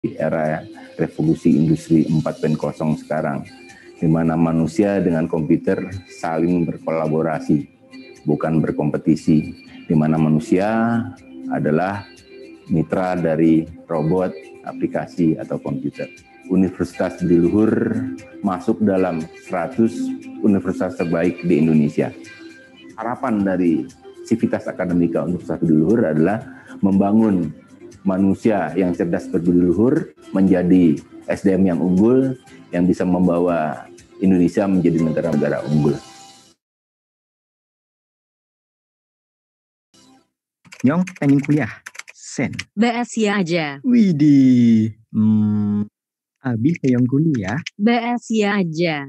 di era revolusi industri 4.0 sekarang, di mana manusia dengan komputer saling berkolaborasi, bukan berkompetisi, di mana manusia adalah mitra dari robot, aplikasi, atau komputer. Universitas Budi Luhur masuk dalam 100 universitas terbaik di Indonesia. Harapan dari Civitas Akademika Universitas Budi Luhur adalah membangun manusia yang cerdas berbudi luhur menjadi SDM yang unggul yang bisa membawa Indonesia menjadi negara-negara unggul. Nyong pengen kuliah, Sen. BSI aja. Widih, Abi pengen kuliah. BSI aja.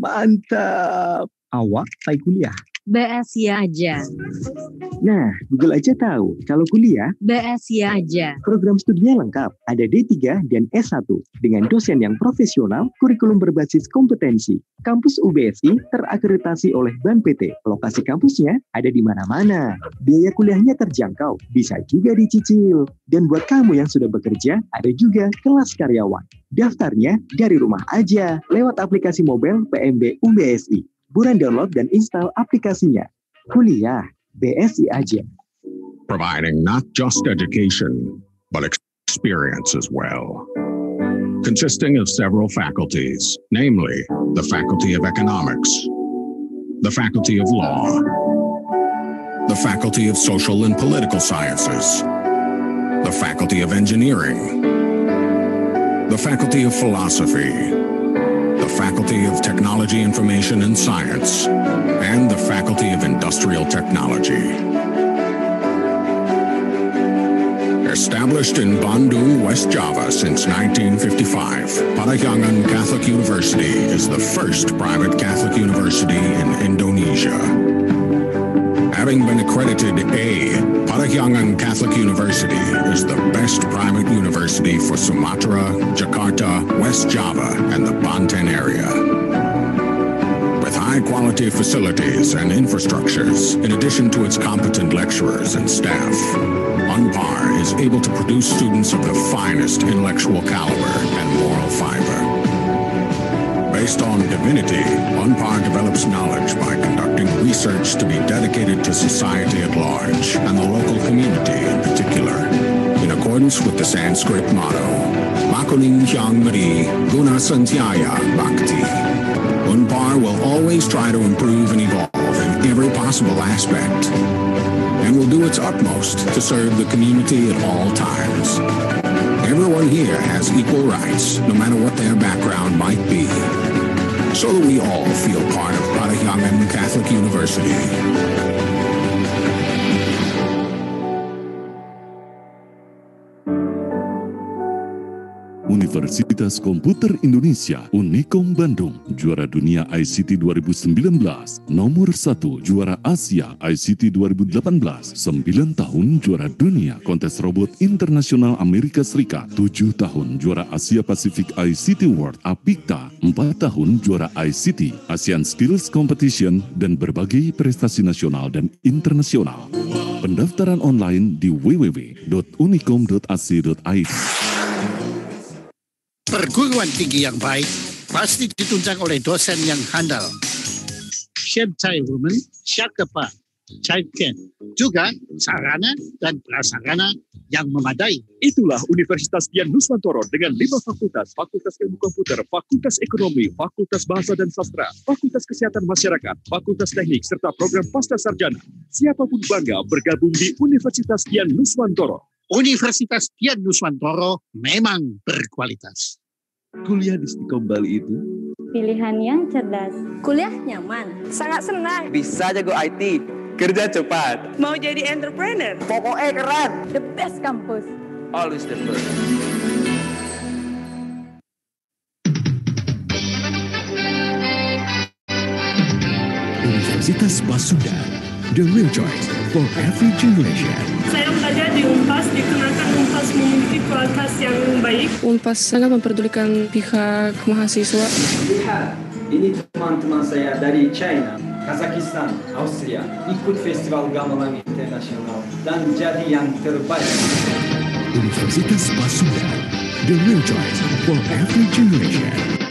Mantap. Awak pengen kuliah. BSI aja. Nah, Google aja tahu kalau kuliah BSI aja. program studinya lengkap, ada D3 dan S1 dengan dosen yang profesional, kurikulum berbasis kompetensi. Kampus UBSI terakreditasi oleh Ban PT. Lokasi kampusnya ada di mana-mana. Biaya kuliahnya terjangkau, bisa juga dicicil. Dan buat kamu yang sudah bekerja, ada juga kelas karyawan. Daftarnya dari rumah aja lewat aplikasi mobile PMB UBSI. Buruan download dan install aplikasinya. Kuliah BSI aja. Providing not just education, but experience as well. Consisting of several faculties, namely the Faculty of Economics, the Faculty of Law, the Faculty of Social and Political Sciences, the Faculty of Engineering, the Faculty of Philosophy, the Faculty of Technology, Information and Science, and the Faculty of Industrial Technology. Established in Bandung, West Java since 1955, Parahyangan Catholic University is the first private Catholic university in Indonesia. Having been accredited A, Parahyangan Catholic University is the best private university for Sumatra, Jakarta, West Java, and the Banten area. With high-quality facilities and infrastructures, in addition to its competent lecturers and staff, UNPAR is able to produce students of the finest intellectual caliber and moral fiber. Based on divinity, UNPAR develops knowledge by conducting research to be dedicated to society at large and the local community in particular. In accordance with the Sanskrit motto, Makuning Hyang Mari Guna Santyaya Bhakti, UNPAR will always try to improve and evolve in every possible aspect, and will do its utmost to serve the community at all times. Everyone here has equal rights, no matter what their background might be, so that we all feel part of Parahyangan Catholic University. Universitas Komputer Indonesia Unikom Bandung, juara dunia ICT 2019, nomor 1 juara Asia ICT 2018, 9 tahun juara dunia kontes robot internasional Amerika Serikat, 7 tahun juara Asia Pacific ICT World APIKTA, 4 tahun juara ICT ASEAN Skills Competition, dan berbagai prestasi nasional dan internasional. Pendaftaran online di www.unikom.ac.id. Perguruan tinggi yang baik pasti ditunjang oleh dosen yang handal. Shem Chai Women, Syakapa, Chai Ken, juga sarana dan prasarana yang memadai. Itulah Universitas Dian Nuswantoro dengan 5 fakultas: Fakultas Ilmu Komputer, Fakultas Ekonomi, Fakultas Bahasa dan Sastra, Fakultas Kesehatan Masyarakat, Fakultas Teknik, serta program Pasca Sarjana. Siapapun bangga bergabung di Universitas Dian Nuswantoro. Universitas Dian Nuswantoro memang berkualitas. Kuliah di Stikom Bali itu pilihan yang cerdas. Kuliah nyaman, sangat senang, bisa jago IT, kerja cepat, mau jadi entrepreneur, pokoknya keren. The best campus, always the best. Universitas Basuda, the real choice for every generation. Saya belajar di Unpas, dikenakan Unpas memiliki kualitas yang baik. Unpas sangat memperdulikan pihak mahasiswa. Lihat, ini teman-teman saya dari China, Kazakhstan, Austria, ikut Festival Gamelan Internasional dan jadi yang terbaik. Universitas Pasundan, the real choice for every generation.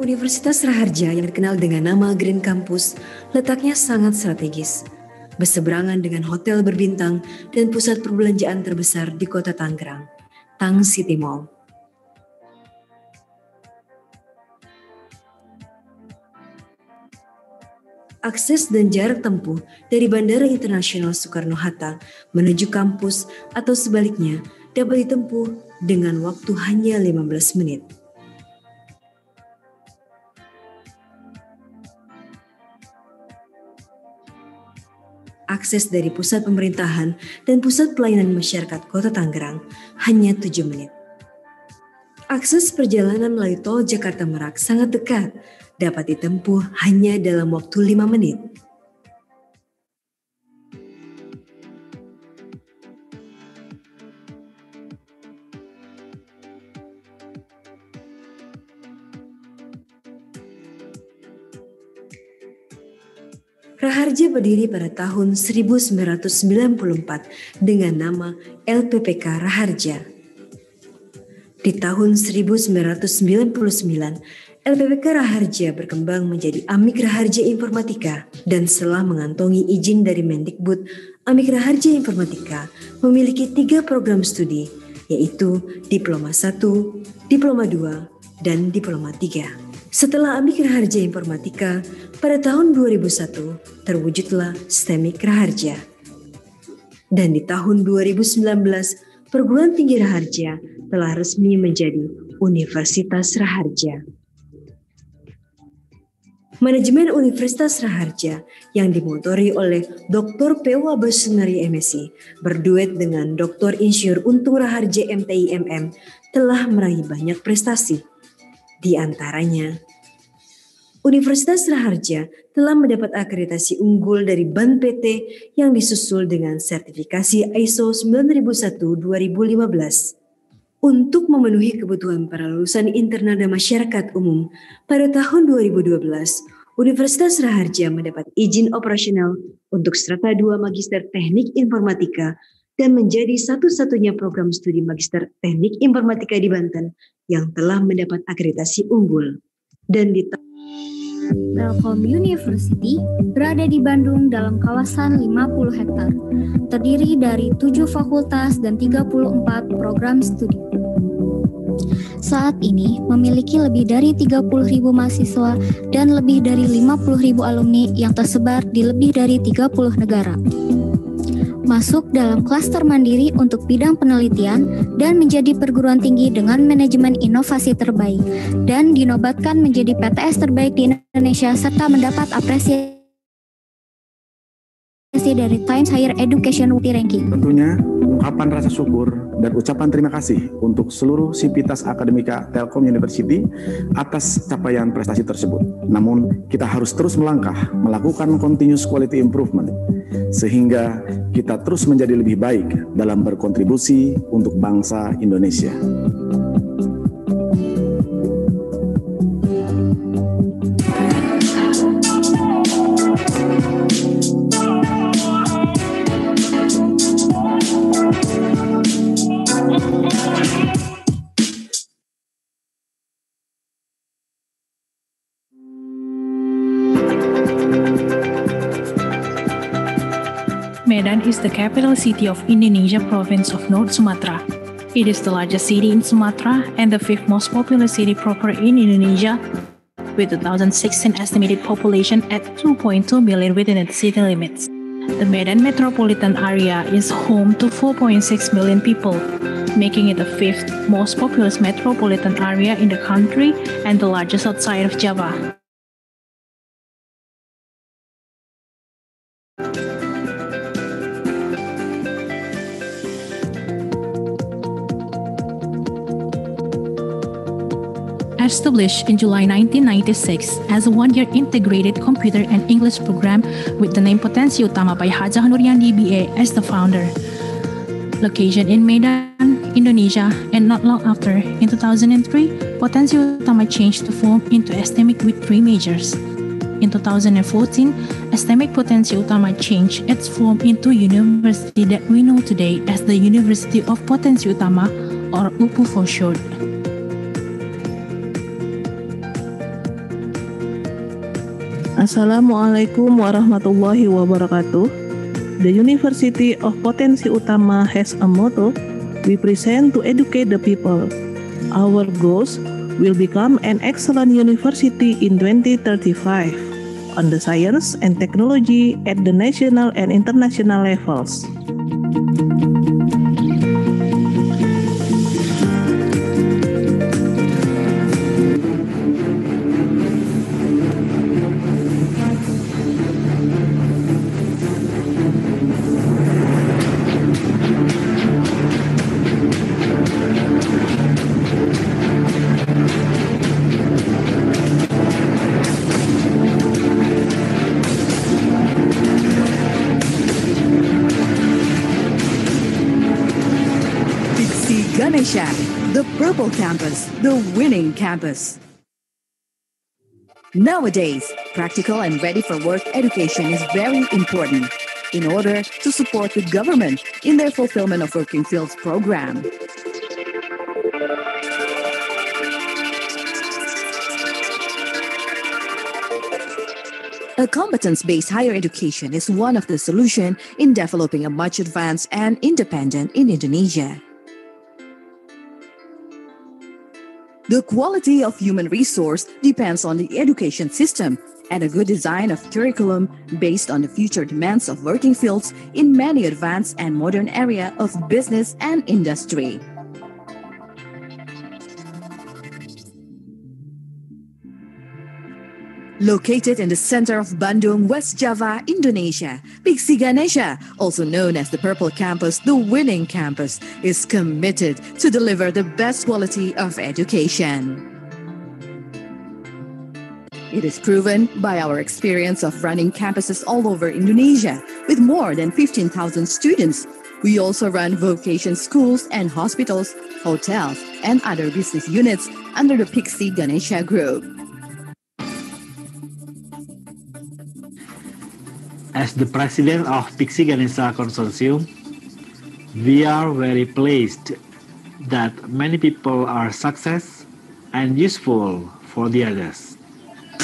Universitas Raharja yang dikenal dengan nama Green Campus letaknya sangat strategis, berseberangan dengan hotel berbintang dan pusat perbelanjaan terbesar di kota Tangerang, Tang City Mall. Akses dan jarak tempuh dari Bandara Internasional Soekarno-Hatta menuju kampus atau sebaliknya dapat ditempuh dengan waktu hanya 15 menit. Akses dari pusat pemerintahan dan pusat pelayanan masyarakat Kota Tangerang hanya 7 menit. Akses perjalanan melalui tol Jakarta Merak sangat dekat, dapat ditempuh hanya dalam waktu 5 menit. Raharja berdiri pada tahun 1994 dengan nama LPPK Raharja. Di tahun 1999, LPPK Raharja berkembang menjadi Amik Raharja Informatika dan setelah mengantongi izin dari Mendikbud, Amik Raharja Informatika memiliki 3 program studi, yaitu Diploma 1, Diploma 2, dan Diploma 3. Setelah Amik Raharja Informatika, pada tahun 2001 terwujudlah STEMIK Raharja. Dan di tahun 2019, perguruan tinggi Raharja telah resmi menjadi Universitas Raharja. Manajemen Universitas Raharja yang dimotori oleh Dr. P.W. Basunari MSc berduet dengan Dr. Insinyur Untung Raharja MTI MM telah meraih banyak prestasi. Di antaranya, Universitas Raharja telah mendapat akreditasi unggul dari Ban PT yang disusul dengan sertifikasi ISO 9001-2015. Untuk memenuhi kebutuhan para lulusan internal dan masyarakat umum, pada tahun 2012, Universitas Raharja mendapat izin operasional untuk strata 2 Magister Teknik Informatika dan menjadi satu-satunya program studi Magister Teknik Informatika di Banten yang telah mendapat akreditasi unggul. Dan di Telkom University berada di Bandung dalam kawasan 50 hektar, terdiri dari 7 fakultas dan 34 program studi. Saat ini memiliki lebih dari 30.000 mahasiswa dan lebih dari 50.000 alumni yang tersebar di lebih dari 30 negara. Masuk dalam klaster mandiri untuk bidang penelitian dan menjadi perguruan tinggi dengan manajemen inovasi terbaik dan dinobatkan menjadi PTS terbaik di Indonesia serta mendapat apresiasi dari Times Higher Education Weekly Ranking. Tentunya ungkapan rasa syukur dan ucapan terima kasih untuk seluruh sivitas akademika Telkom University atas capaian prestasi tersebut. Namun kita harus terus melangkah melakukan continuous quality improvement sehingga kita terus menjadi lebih baik dalam berkontribusi untuk bangsa Indonesia. Medan is the capital city of Indonesia province of North Sumatra. It is the largest city in Sumatra and the 5th most populous city proper in Indonesia, with 2016 estimated population at 2.2 million within its city limits. The Medan metropolitan area is home to 4.6 million people, making it the 5th most populous metropolitan area in the country and the largest outside of Java. Established in July 1996 as a one-year integrated computer and English program with the name Potensi Utama by Hajah Nuryandi BA as the founder. Location in Medan, Indonesia, and not long after, in 2003, Potensi Utama changed the form into STEMIC with 3 majors. In 2014, STEMIC Potensi Utama changed its form into university that we know today as the University of Potensi Utama, or UPU for short. Assalamualaikum warahmatullahi wabarakatuh. The University of Potensi Utama has a motto, we present to educate the people. Our goals will become an excellent university in 2035 on the science and technology at the national and international levels. Ganesha, the purple campus, the winning campus. Nowadays, practical and ready for work education is very important in order to support the government in their fulfillment of working fields program. A competence-based higher education is one of the solutions in developing a much advanced and independent in Indonesia. The quality of human resource depends on the education system and a good design of curriculum based on the future demands of working fields in many advanced and modern areas of business and industry. Located in the center of Bandung, West Java, Indonesia, Piksi Ganesha, also known as the Purple Campus, the winning campus, is committed to deliver the best quality of education. It is proven by our experience of running campuses all over Indonesia with more than 15,000 students, We also run vocation schools and hospitals, hotels, and other business units under the Pixie Ganesha Group. As the president of Pixie Ganesha Consortium, we are very pleased that many people are success and useful for the others.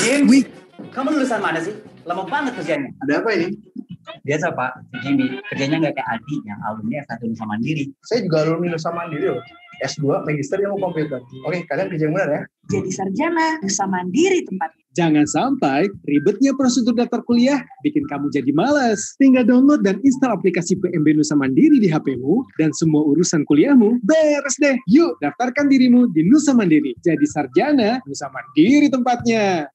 Jimmy, kamu lulusan mana sih? Lama banget kerjanya. Ada apa ini? Biasa Pak, Jimmy, kerjanya nggak kayak Adi yang alumni S1 Nusa Mandiri. Saya juga alumni Nusa Mandiri loh. S2, Magister Ilmu Komputer. Oke, kalian kerja yang benar ya? Jadi sarjana, Nusa Mandiri tempatnya. Jangan sampai ribetnya prosedur daftar kuliah bikin kamu jadi malas. Tinggal download dan install aplikasi PMB Nusa Mandiri di HP-mu dan semua urusan kuliahmu beres deh. Yuk, daftarkan dirimu di Nusa Mandiri. Jadi sarjana, Nusa Mandiri tempatnya.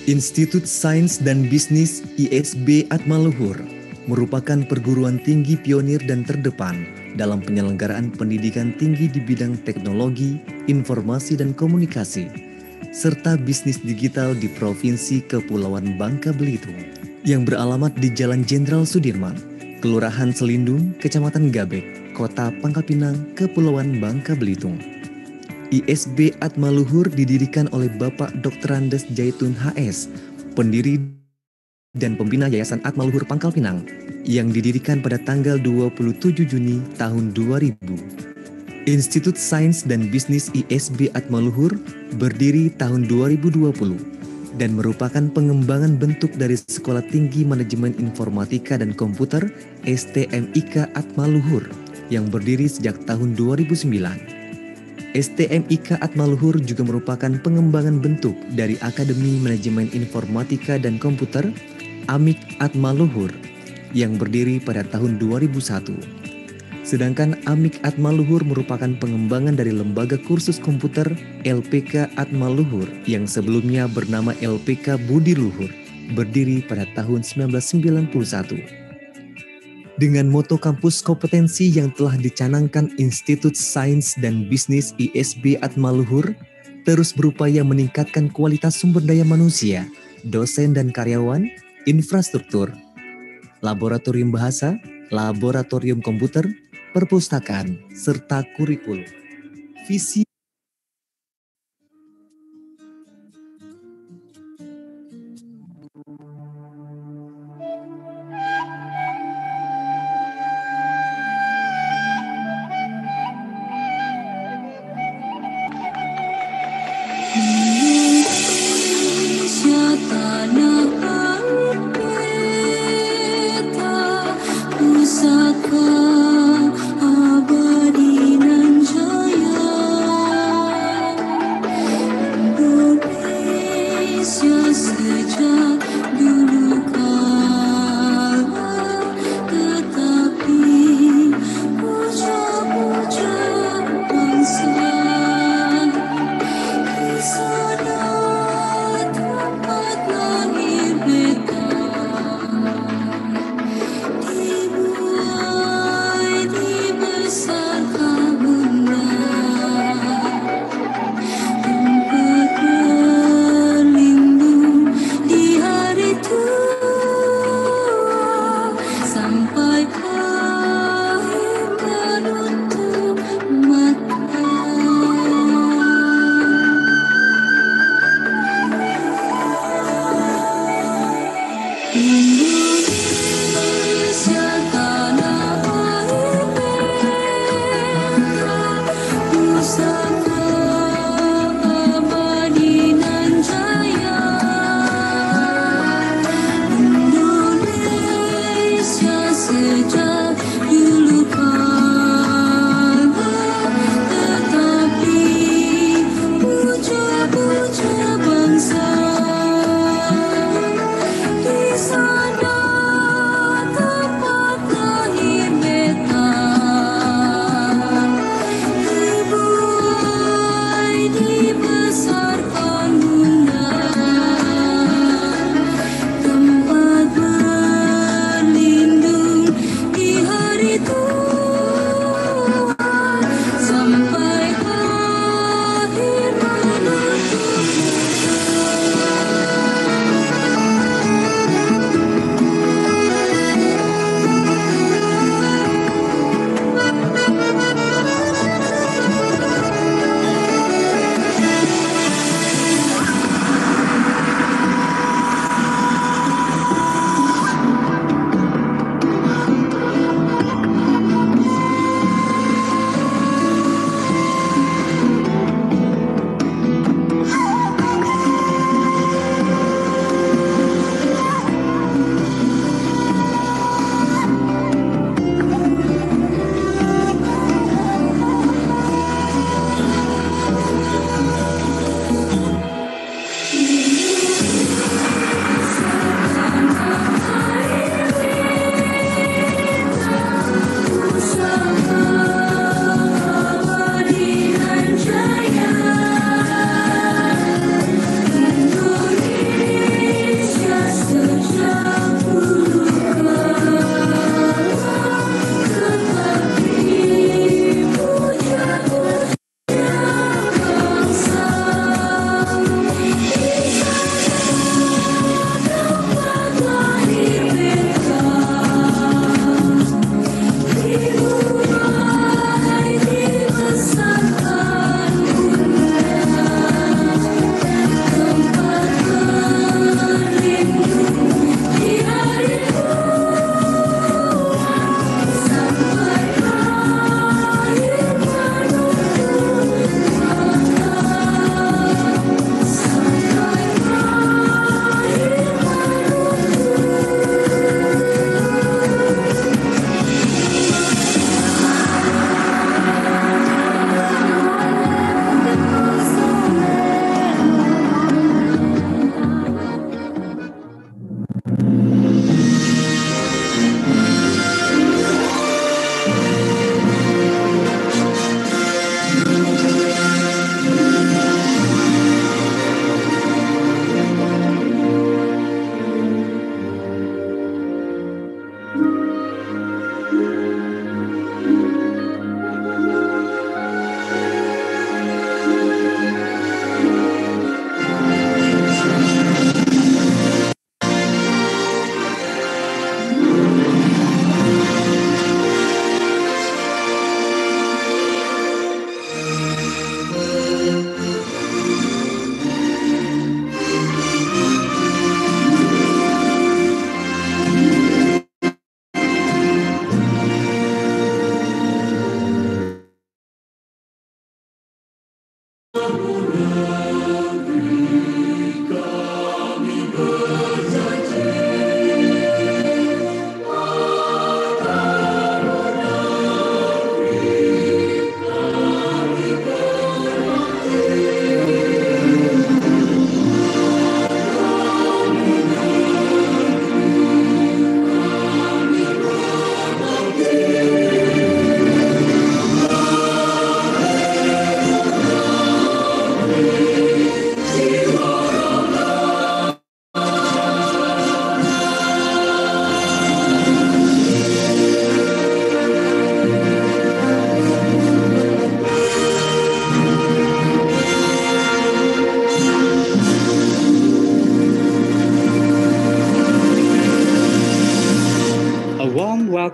Institut Sains dan Bisnis ISB Atmaluhur merupakan perguruan tinggi pionir dan terdepan dalam penyelenggaraan pendidikan tinggi di bidang teknologi, informasi dan komunikasi, serta bisnis digital di Provinsi Kepulauan Bangka Belitung, yang beralamat di Jalan Jenderal Sudirman, Kelurahan Selindung, Kecamatan Gabek, Kota Pangkal Pinang, Kepulauan Bangka Belitung. ISB Atmaluhur didirikan oleh Bapak Dr. Andes Jaitun HS, pendiri dan pembina Yayasan Atmaluhur Pangkal Pinang, yang didirikan pada tanggal 27 Juni tahun 2000. Institut Sains dan Bisnis ISB Atmaluhur berdiri tahun 2020 dan merupakan pengembangan bentuk dari Sekolah Tinggi Manajemen Informatika dan Komputer STMIK Atmaluhur yang berdiri sejak tahun 2009. STMIK Atmaluhur juga merupakan pengembangan bentuk dari Akademi Manajemen Informatika dan Komputer AMIK Atmaluhur yang berdiri pada tahun 2001. Sedangkan AMIK Atmaluhur merupakan pengembangan dari Lembaga Kursus Komputer LPK Atmaluhur yang sebelumnya bernama LPK Budi Luhur, berdiri pada tahun 1991. Dengan moto kampus kompetensi yang telah dicanangkan Institut Sains dan Bisnis ISB Atmaluhur, terus berupaya meningkatkan kualitas sumber daya manusia, dosen dan karyawan, infrastruktur, laboratorium bahasa, laboratorium komputer, perpustakaan, serta kurikulum. Visi Pusaka abadi nan jaya.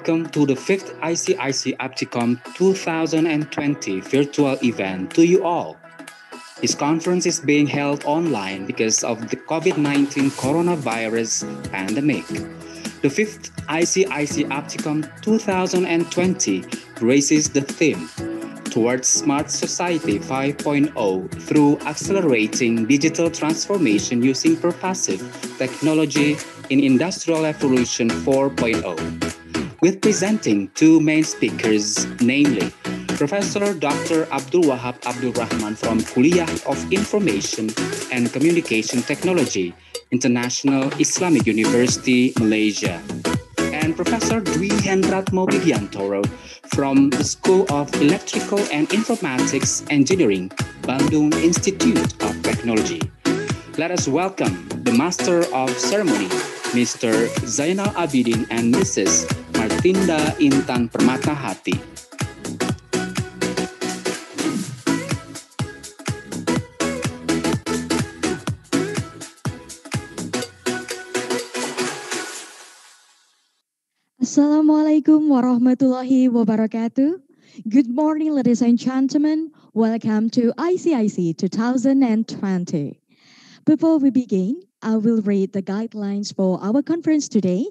welcome to the 5th ICIC Apticom 2020 virtual event to you all. This conference is being held online because of the COVID-19 coronavirus pandemic. The 5th ICIC Apticom 2020 raises the theme towards Smart Society 5.0 through accelerating digital transformation using pervasive technology in Industrial Revolution 4.0. With presenting two main speakers, namely Professor Dr. Abdul Wahab Abdul Rahman from Kuliah of Information and Communication Technology, International Islamic University, Malaysia, and Professor Dwi Hendratmo Widiantoro from the School of Electrical and Informatics Engineering, Bandung Institute of Technology. Let us welcome the Master of Ceremony, Mr. Zainal Abidin and Mrs. Martinda Intan Permatahati. Assalamualaikum warahmatullahi wabarakatuh. Good morning, ladies and gentlemen. Welcome to ICIC 2020. Before we begin, I will read the guidelines for our conference today.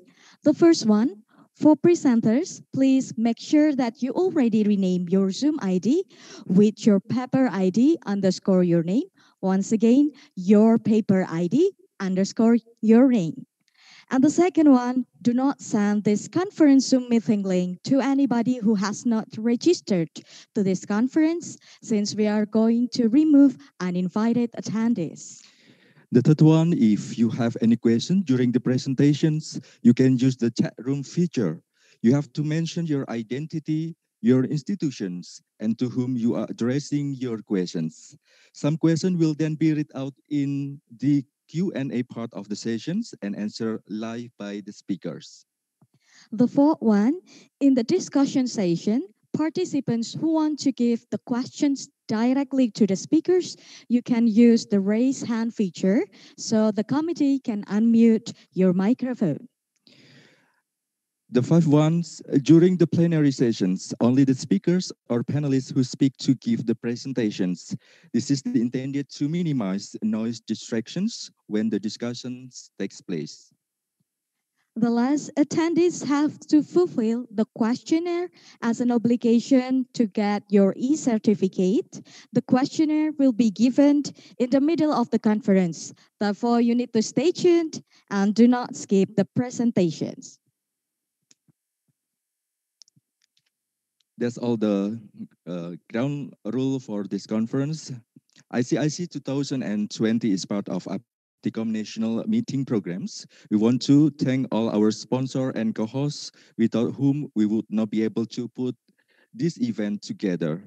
The first one, for presenters, please make sure that you already rename your Zoom ID with your paper ID underscore your name. Once again, your paper ID underscore your name. And the second one, do not send this conference Zoom meeting link to anybody who has not registered to this conference, since we are going to remove uninvited attendees. The third one, if you have any question during the presentations, you can use the chat room feature. You have to mention your identity, your institutions, and to whom you are addressing your questions. Some questions will then be read out in the Q&A part of the sessions and answered live by the speakers. The fourth one, in the discussion session, participants who want to give the questions directly to the speakers, you can use the raise hand feature so the committee can unmute your microphone. The fifth ones, during the plenary sessions, only the speakers or panelists who speak to give the presentations. This is intended to minimize noise distractions when the discussions takes place. The last, attendees have to fulfill the questionnaire as an obligation to get your e-certificate. The questionnaire will be given in the middle of the conference. Therefore, you need to stay tuned and do not skip the presentations. That's all the ground rule for this conference. ICIC 2020 is part of Apticom National Meeting Programs. We want to thank all our sponsors and co-hosts without whom we would not be able to put this event together.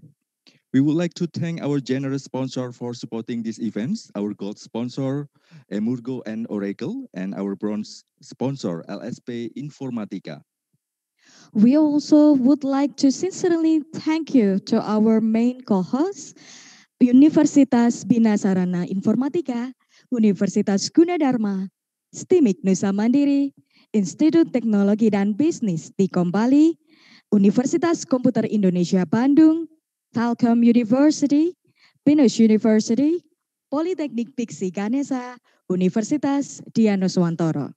We would like to thank our generous sponsor for supporting these events, our gold sponsor, Emurgo and Oracle, and our bronze sponsor, LSP Informatika. We also would like to sincerely thank you to our main co-hosts, Universitas Bina Sarana Informatika, Universitas Gunadarma, STIMIK Nusa Mandiri, Institut Teknologi dan Bisnis Tikom Bali, Universitas Komputer Indonesia Bandung, Telkom University, Pinus University, Politeknik Piksi Ganesha, Universitas Dianuswantoro.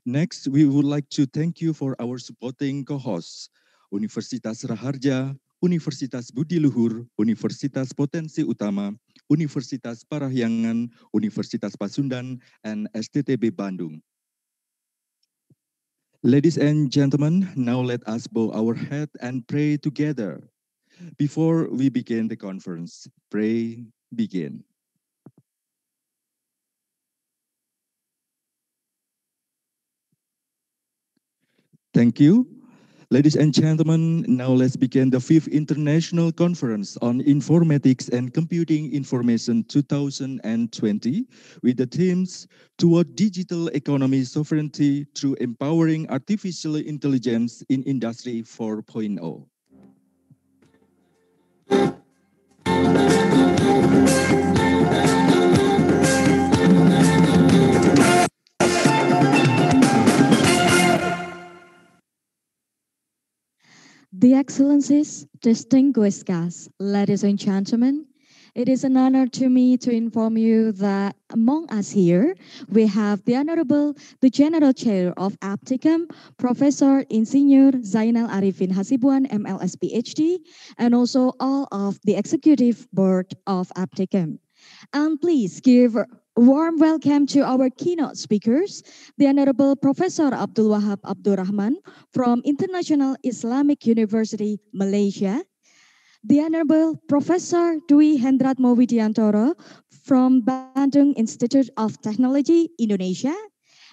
Next, we would like to thank you for our supporting co-hosts, Universitas Raharja, Universitas Budi Luhur, Universitas Potensi Utama, Universitas Parahyangan, Universitas Pasundan, and STTB Bandung. Ladies and gentlemen, now let us bow our head and pray together. Before we begin the conference, pray begin. Thank you. Ladies and gentlemen, now let's begin the 5th International Conference on Informatics and Computing Information 2020 with the themes Toward Digital Economy Sovereignty Through Empowering Artificial Intelligence in Industry 4.0. The Excellencies, distinguished guests, ladies and gentlemen, it is an honor to me to inform you that among us here, we have the Honorable, the General Chair of Apticom, Professor Insinyur Zainal Arifin Hasibuan, MLS PhD, and also all of the Executive Board of Apticom. And please give a warm welcome to our keynote speakers, the Honorable Professor Abdul Wahab Abdul Rahman from International Islamic University, Malaysia, the Honorable Professor Dwi Hendratmo Widiantoro from Bandung Institute of Technology, Indonesia.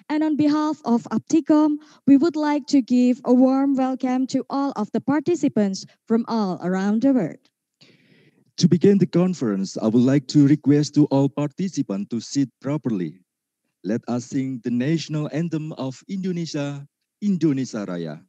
And on behalf of Apticom, we would like to give a warm welcome to all of the participants from all around the world. To begin the conference, I would like to request to all participants to sit properly. Let us sing the national anthem of Indonesia, Indonesia Raya.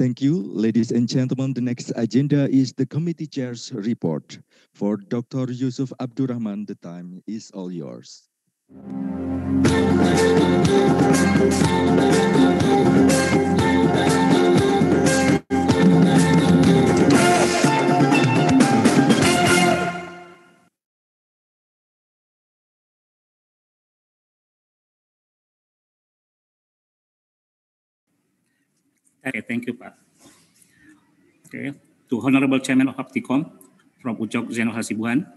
Thank you, ladies and gentlemen. The next agenda is the committee chair's report. For Dr. Yusuf Abdul Rahman, the time is all yours. Okay, thank you, Pak. Okay, to Honorable Chairman of Apticom from Ucok Zainal Hasibuan,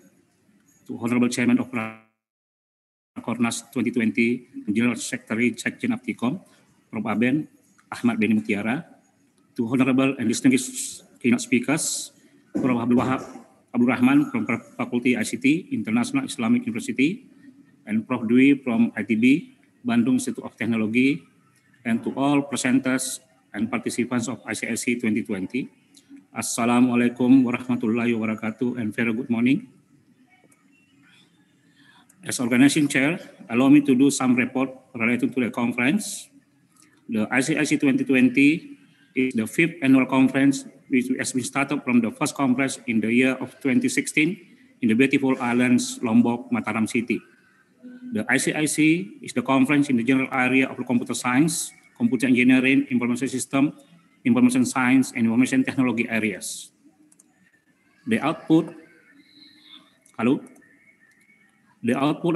to Honorable Chairman of Rakornas 2020, General Secretary Sekjen Apticom from ABEN, Ahmad Beni Mutiara, to Honorable and distinguished keynote speakers from Abdul Wahab Abdul Rahman from Faculty ICT, International Islamic University, and Prof. Dwi from ITB, Bandung Institute of Technology, and to all presenters and participants of ICIC 2020. Assalamualaikum warahmatullahi wabarakatuh and very good morning. As organizing chair, allow me to do some report related to the conference. The ICIC 2020 is the 5th annual conference which has been started from the first conference in the year of 2016 in the beautiful islands Lombok, Mataram City. The ICIC is the conference in the general area of computer science, computer engineering, information system, information science, and information technology areas. The output of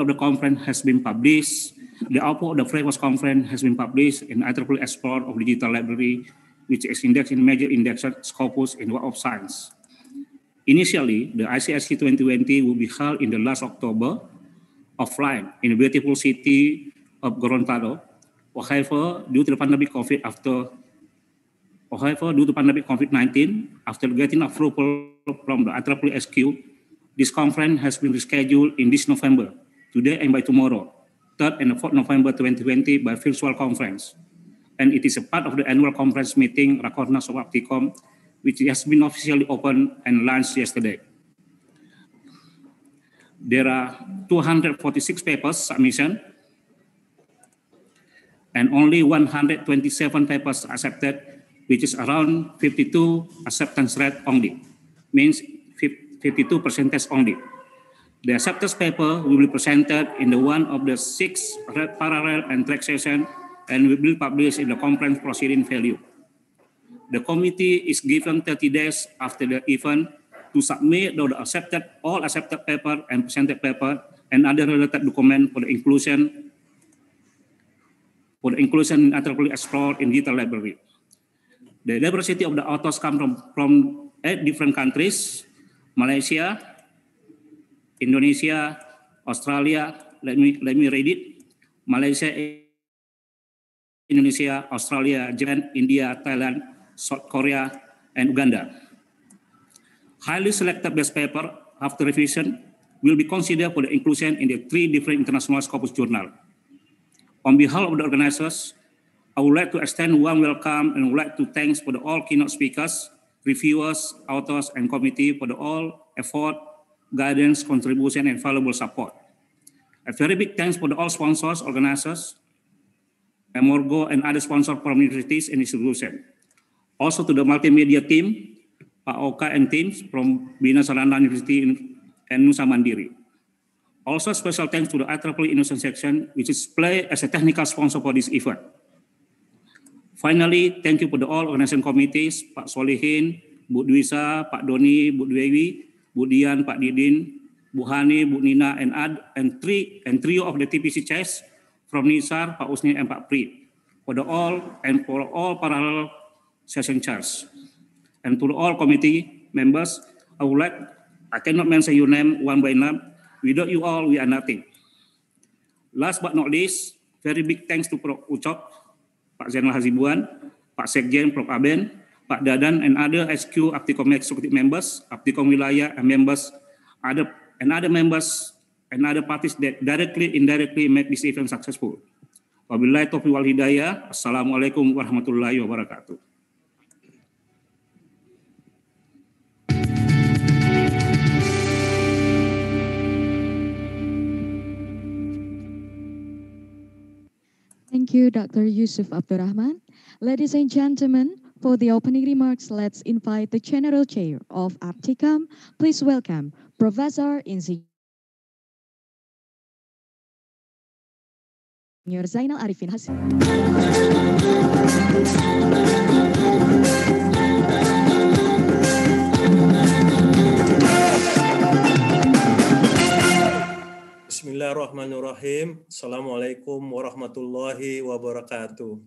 the conference has been published. The output of the previous conference has been published in IEEE Export of Digital Library, which is indexed in major indexed Scopus in Web of Science. Initially, the ICIC 2020 will be held in the last October, offline in the beautiful city of Gorontalo. However, due to pandemic COVID-19, after getting approval from the IEEE SQ, this conference has been rescheduled in this November, today and by tomorrow, 3rd and 4th November 2020 by virtual conference. and it is a part of the annual conference meeting Rakornas of Apticom, which has been officially opened and launched yesterday. There are 246 papers submission, and only 127 papers accepted, which is around 52 acceptance rate only, means 52% only. The acceptance paper will be presented in the one of the 6 parallel and track sessions and will be published in the conference proceeding value. The committee is given 30 days after the event to submit all accepted paper and presented paper and other related documents for the inclusion in IEEE Explorer in Digital Library. The diversity of the authors come from 8 different countries: Malaysia, Indonesia, Australia. Let me read it. Malaysia, Indonesia, Australia, Japan, India, Thailand, South Korea, and Uganda. Highly selected best paper after revision will be considered for the inclusion in the 3 different international Scopus journal. On behalf of the organizers, I would like to extend a warm welcome and would like to thank for all keynote speakers, reviewers, authors, and committee for all effort, guidance, contribution, and valuable support. A very big thanks for all sponsors, organizers, Emorgo, and other sponsors from universities and institutions. Also to the multimedia team, Pak Oka and teams from Bina Sarana University and Nusa Mandiri. Also special thanks to the IEEE Innovation Section, which is played as a technical sponsor for this event. Finally, thank you for all organization committees, Pak Solihin, Bu Dwisa, Pak Doni, Bu Dewi, Bu Dian, Pak Didin, Bu Hani, Bu Nina, and trio of the TPC chairs from Nisar, Pak Usni, and Pak Pri, for all parallel session chairs. And to all committee members, I cannot mention your name one by one. Without you all, we are nothing. Last but not least, very big thanks to Prof. Ucok, Pak Zainal Hasibuan, Pak Sekjen, Prof. Aben, Pak Dadan, and other SQ Apticom executive members, Apticom Wilayah, and members, other members, and other parties that directly, indirectly make this event successful. Wabillahi taufiq wal hidayah. Assalamualaikum warahmatullahi wabarakatuh. Thank you, Dr. Yusuf Abdurrahman. Ladies and gentlemen, for the opening remarks, let's invite the General Chair of Apticom. Please welcome Professor Insinyur Zainal Arifin Hasim. Bismillahirrahmanirrahim. Assalamualaikum warahmatullahi wabarakatuh.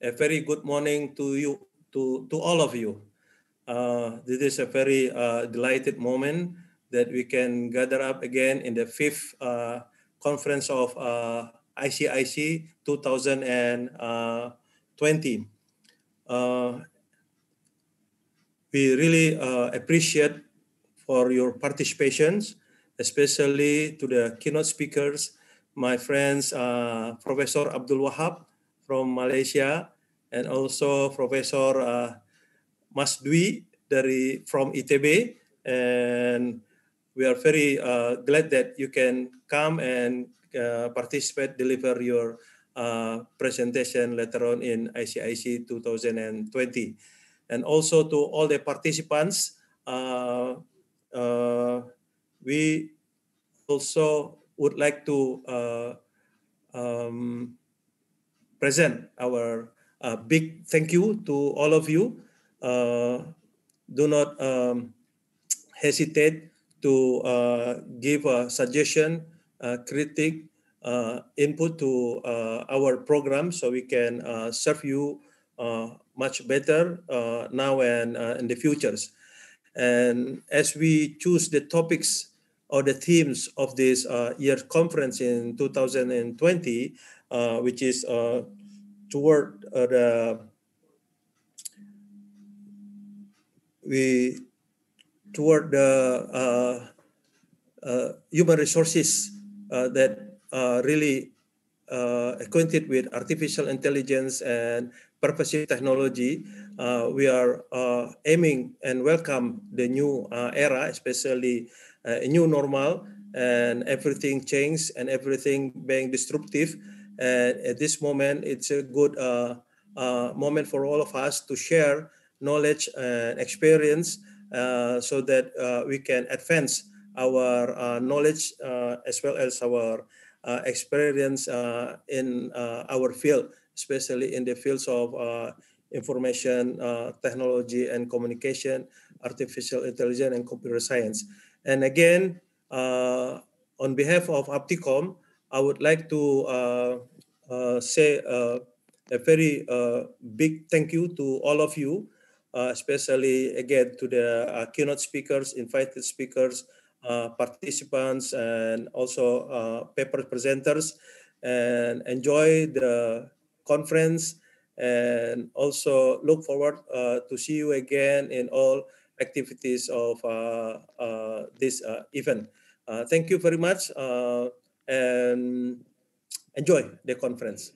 A very good morning to you, to all of you. This is a very delighted moment that we can gather up again in the 5th conference of ICIC 2020. We really appreciate for your participations, especially to the keynote speakers, my friends, Professor Abdul Wahab from Malaysia, and also Professor Mas Dwi from ITB. And we are very glad that you can come and participate, deliver your presentation later on in ICIC 2020. And also to all the participants, we also would like to present our big thank you to all of you. Do not hesitate to give a suggestion, critique, input to our program so we can serve you much better now and in the futures. And as we choose the topics or the themes of this year conference in 2020, which is toward the human resources that really acquainted with artificial intelligence and purposive technology, we are aiming and welcome the new era, especially a new normal, and everything changed and everything being disruptive. And at this moment, it's a good moment for all of us to share knowledge and experience so that we can advance our knowledge as well as our experience in our field, especially in the fields of information technology and communication, artificial intelligence, and computer science. And again, on behalf of Apticom, I would like to say a very big thank you to all of you, especially again to the keynote speakers, invited speakers, participants, and also paper presenters, and enjoy the conference, and also look forward to see you again in all activities of this event. Thank you very much, and enjoy the conference.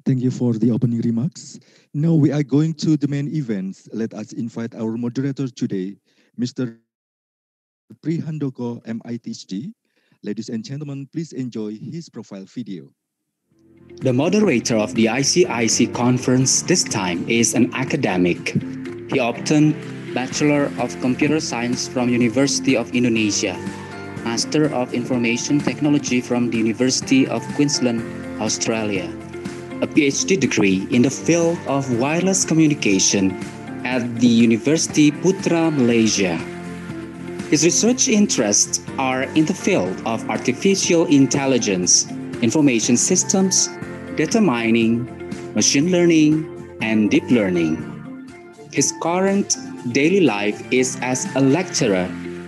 Thank you for the opening remarks. Now we are going to the main events. Let us invite our moderator today, Mr. Prihandoko, MITHD. Ladies and gentlemen, please enjoy his profile video. The moderator of the ICIC conference this time is an academic. He obtained Bachelor of Computer Science from University of Indonesia, Master of Information Technology from the University of Queensland, Australia, a PhD degree in the field of wireless communication at the University Putra, Malaysia. His research interests are in the field of artificial intelligence, information systems, data mining, machine learning, and deep learning. His current daily life is as a lecturer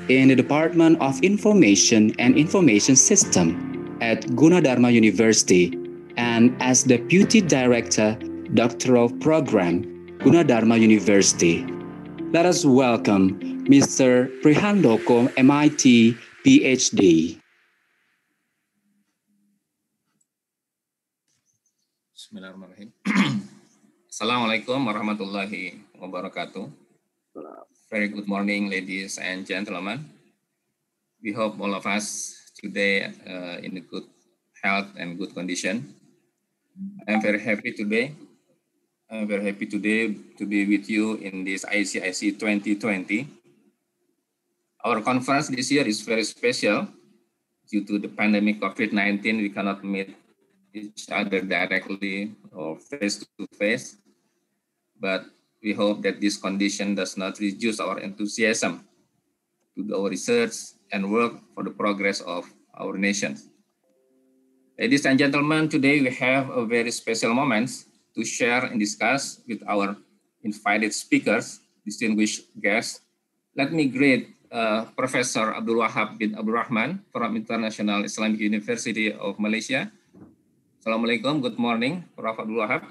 in the Department of Information and Information System at Gunadarma University and as Deputy Director, Doctoral Program, Gunadarma University. Let us welcome Mr. Prihandoko, MIT, PhD. Bismillahirrahmanirrahim. Assalamualaikum warahmatullahi wabarakatuh. Very good morning, ladies and gentlemen. We hope all of us today in a good health and good condition. I'm very happy today. I'm very happy today to be with you in this ICIC 2020. Our conference this year is very special. Due to the pandemic COVID-19, we cannot meet each other directly or face-to-face. But we hope that this condition does not reduce our enthusiasm to do our research and work for the progress of our nation. Ladies and gentlemen, today we have a very special moment to share and discuss with our invited speakers, distinguished guests. Let me greet Professor Abdul Wahab bin Abdul Rahman from International Islamic University of Malaysia. Assalamualaikum, good morning, Prof. Abdul Wahab.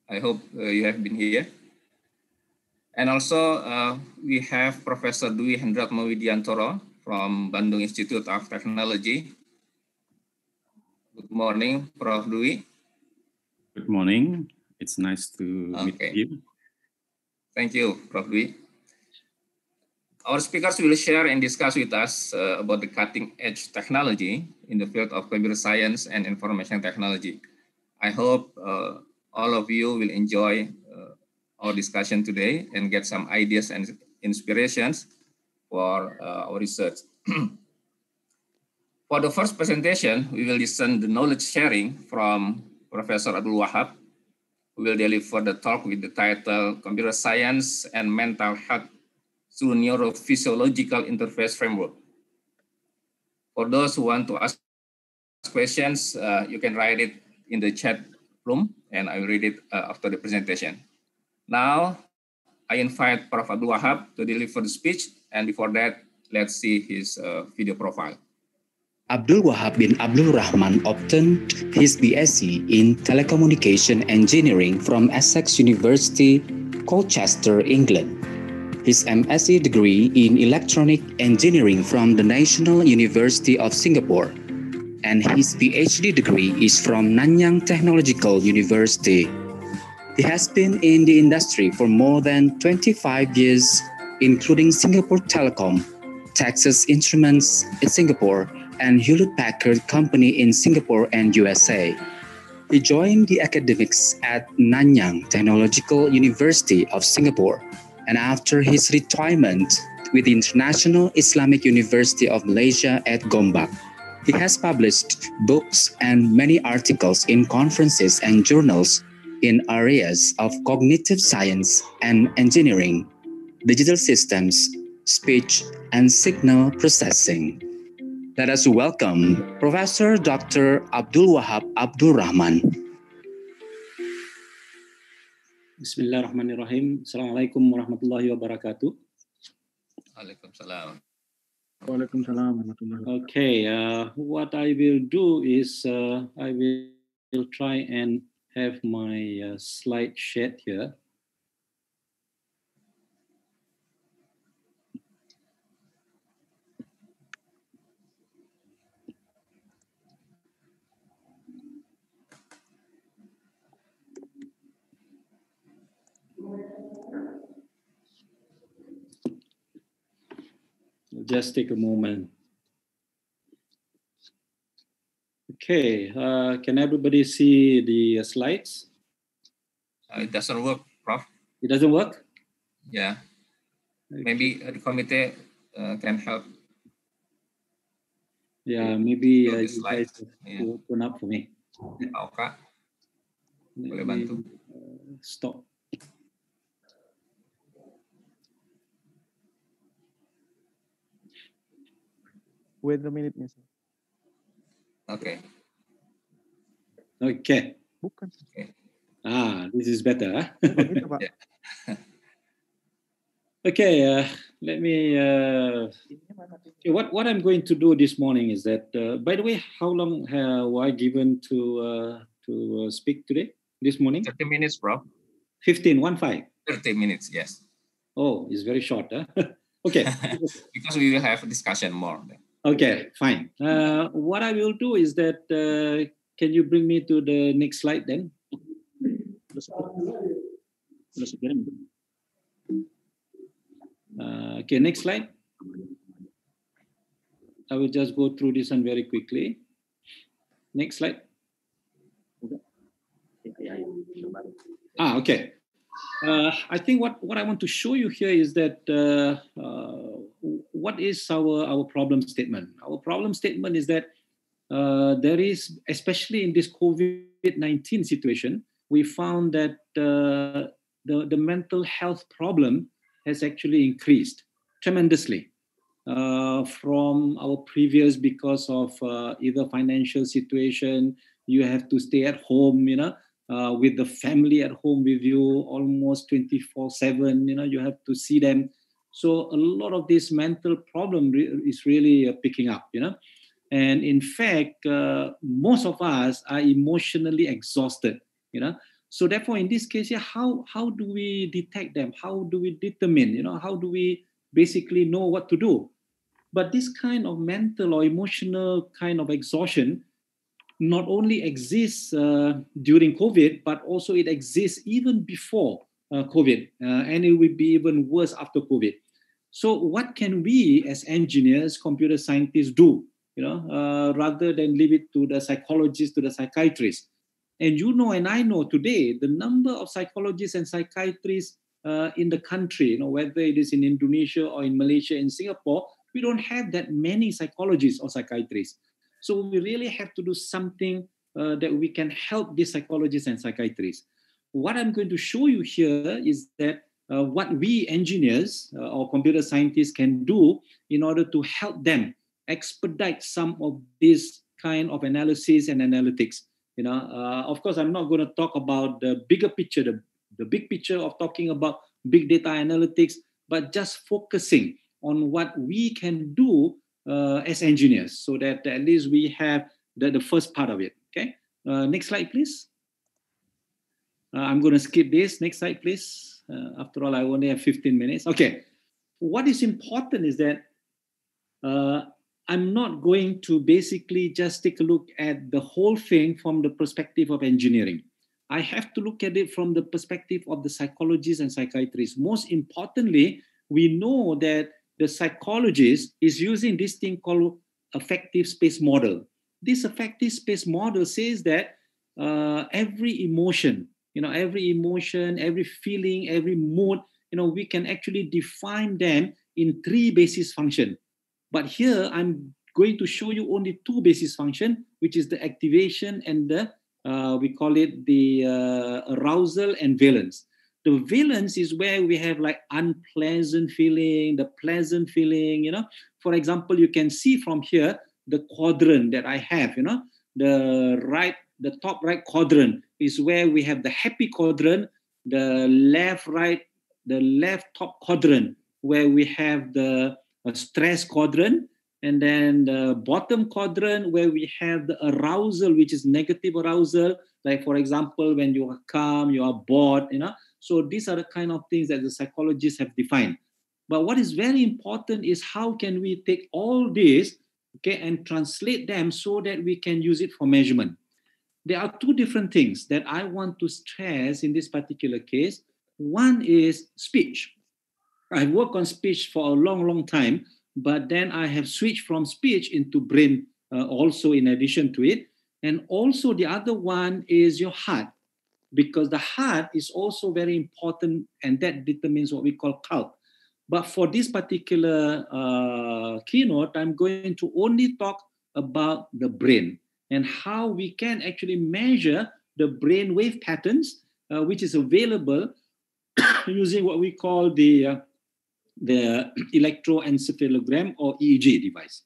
I hope you have been here. And also we have Professor Dwi Hendratma Widiantoro from Bandung Institute of Technology. Good morning, Prof. Dwi. Good morning. It's nice to meet you. Thank you, Prof. Dwi. Our speakers will share and discuss with us about the cutting-edge technology in the field of computer science and information technology. I hope all of you will enjoy our discussion today and get some ideas and inspirations for our research. For the first presentation, we will listen to knowledge sharing from Professor Abdul Wahab, who will deliver the talk with the title Computer Science and Mental Health through Neurophysiological Interface Framework. For those who want to ask questions, you can write it in the chat room and I will read it after the presentation. Now, I invite Prof. Abdul Wahab to deliver the speech, and before that, let's see his video profile. Abdul Wahab bin Abdul Rahman obtained his BSc in Telecommunication Engineering from Essex University, Colchester, England. His MSc degree in Electronic Engineering from the National University of Singapore, and his PhD degree is from Nanyang Technological University. He has been in the industry for more than 25 years, including Singapore Telecom, Texas Instruments in Singapore, and Hewlett-Packard Company in Singapore and USA. He joined the academics at Nanyang Technological University of Singapore, and after his retirement with the International Islamic University of Malaysia at Gombak, he has published books and many articles in conferences and journals in areas of cognitive science and engineering, digital systems, speech, and signal processing. Let us welcome Professor Dr. Abdul Wahab Abdul Rahman. Bismillahirrahmanirrahim. Assalamualaikum warahmatullahi wabarakatuh. Waalaikumsalam. Waalaikumsalam warahmatullahi wabarakatuh. Okay, what I will do is I will try and have my slide shared here. Just take a moment. Okay, can everybody see the slides? It doesn't work, Prof. It doesn't work? Yeah. Maybe the committee can help. Yeah, maybe you guys will open up for me. Okay. Boleh bantu. Stop. Wait a minute, Miss. Okay. Okay. Bukan. Okay. This is better. Huh? Yeah. Okay, let me. What I'm going to do this morning is that. By the way, how long have I given to speak today? This morning? 30 minutes, Prof. 15. 30 minutes. Yes. Oh, it's very short, huh? Okay. Because we will have a discussion more. Okay, fine. What I will do is that. Can you bring me to the next slide then? Okay, next slide. I will just go through this one very quickly. Next slide. Okay. I think what I want to show you here is that what is our problem statement? Our problem statement is that there is, especially in this COVID-19 situation, we found that the mental health problem has actually increased tremendously from our previous, because of either financial situation, you have to stay at home, with the family at home with you almost 24/7, you have to see them. So a lot of this mental problem is really picking up, And in fact, most of us are emotionally exhausted, So therefore, in this case, how do we detect them? How do we determine, how do we basically know what to do? But this kind of mental or emotional kind of exhaustion not only exists during COVID, but also it exists even before COVID, and it will be even worse after COVID. So what can we as engineers, computer scientists do, rather than leave it to the psychologists, to the psychiatrists? And and I know today, the number of psychologists and psychiatrists in the country, whether it is in Indonesia or in Malaysia, in Singapore, we don't have that many psychologists or psychiatrists. So we really have to do something that we can help these psychologists and psychiatrists. What I'm going to show you here is that what we engineers or computer scientists can do in order to help them expedite some of this kind of analysis and analytics. Of course, I'm not going to talk about the bigger picture, the big picture of talking about big data analytics, but just focusing on what we can do as engineers, so that at least we have the first part of it. Okay, next slide, please. I'm going to skip this. Next slide, please. After all, I only have 15 minutes. Okay, what is important is that I'm not going to basically just take a look at the whole thing from the perspective of engineering. I have to look at it from the perspective of the psychologists and psychiatrists. Most importantly, we know that the psychologist is using this thing called affective space model. This affective space model says that every emotion, every feeling, every mood, we can actually define them in 3 basis functions. But here I'm going to show you only 2 basis functions, which is the activation and the we call it the arousal and valence. The valence is where we have like unpleasant feeling, the pleasant feeling, For example, you can see from here the quadrant that I have, the top right quadrant is where we have the happy quadrant, the left top quadrant where we have the stress quadrant, and then the bottom quadrant where we have the arousal, which is negative arousal, like for example, when you are calm, you are bored, So these are the kind of things that the psychologists have defined. But what is very important is how can we take all this, and translate them so that we can use it for measurement. There are 2 different things that I want to stress in this particular case. One is speech. I work on speech for a long time, but then I have switched from speech into brain also in addition to it. And also the other one is your heart, because the heart is also very important, and that determines what we call CALP. But for this particular keynote, I'm going to only talk about the brain and how we can actually measure the brain wave patterns, which is available using what we call the electroencephalogram or EEG device.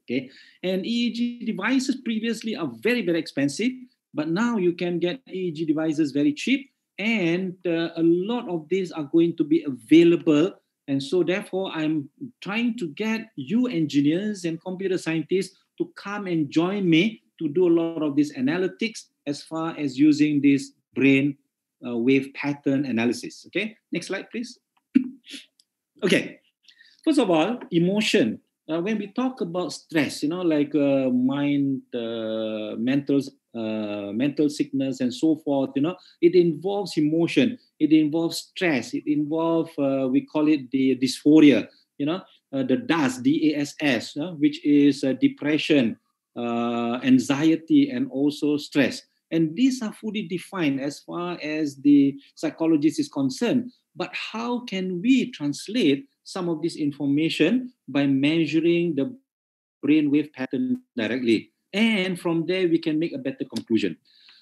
Okay, and EEG devices previously are very, very expensive, but now you can get EEG devices very cheap, and a lot of these are going to be available. And so therefore, I'm trying to get you engineers and computer scientists to come and join me to do a lot of this analytics as far as using this brain wave pattern analysis. Okay, next slide, please. Okay, first of all, emotion. When we talk about stress, like mental sickness and so forth, it involves emotion, it involves stress, it involves, we call it the dysphoria, the DASS, D-A-S-S, which is depression, anxiety, and also stress. And these are fully defined as far as the psychologist is concerned. But how can we translate some of this information by measuring the brainwave pattern directly? And from there, we can make a better conclusion.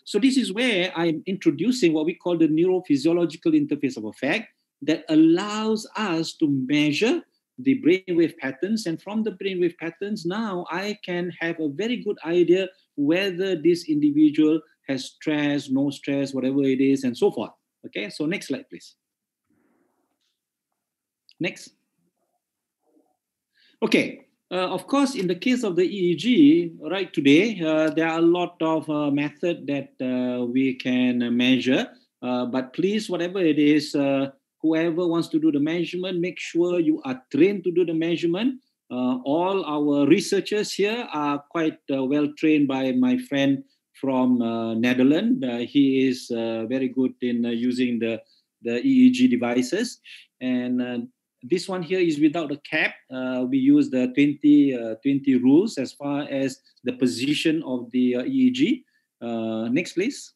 So this is where I'm introducing what we call the neurophysiological interface of effect that allows us to measure the brainwave patterns. And from the brainwave patterns, now I can have a very good idea whether this individual has stress, no stress, whatever it is, and so forth. Okay, so next slide, please. Next. Okay, of course, in the case of the EEG, right today, there are a lot of methods that we can measure. But please, whatever it is, whoever wants to do the measurement, make sure you are trained to do the measurement. All our researchers here are quite well trained by my friend from Netherlands. He is very good in using the EEG devices. And this one here is without the cap. We use the 20 rules as far as the position of the EEG. Next, please.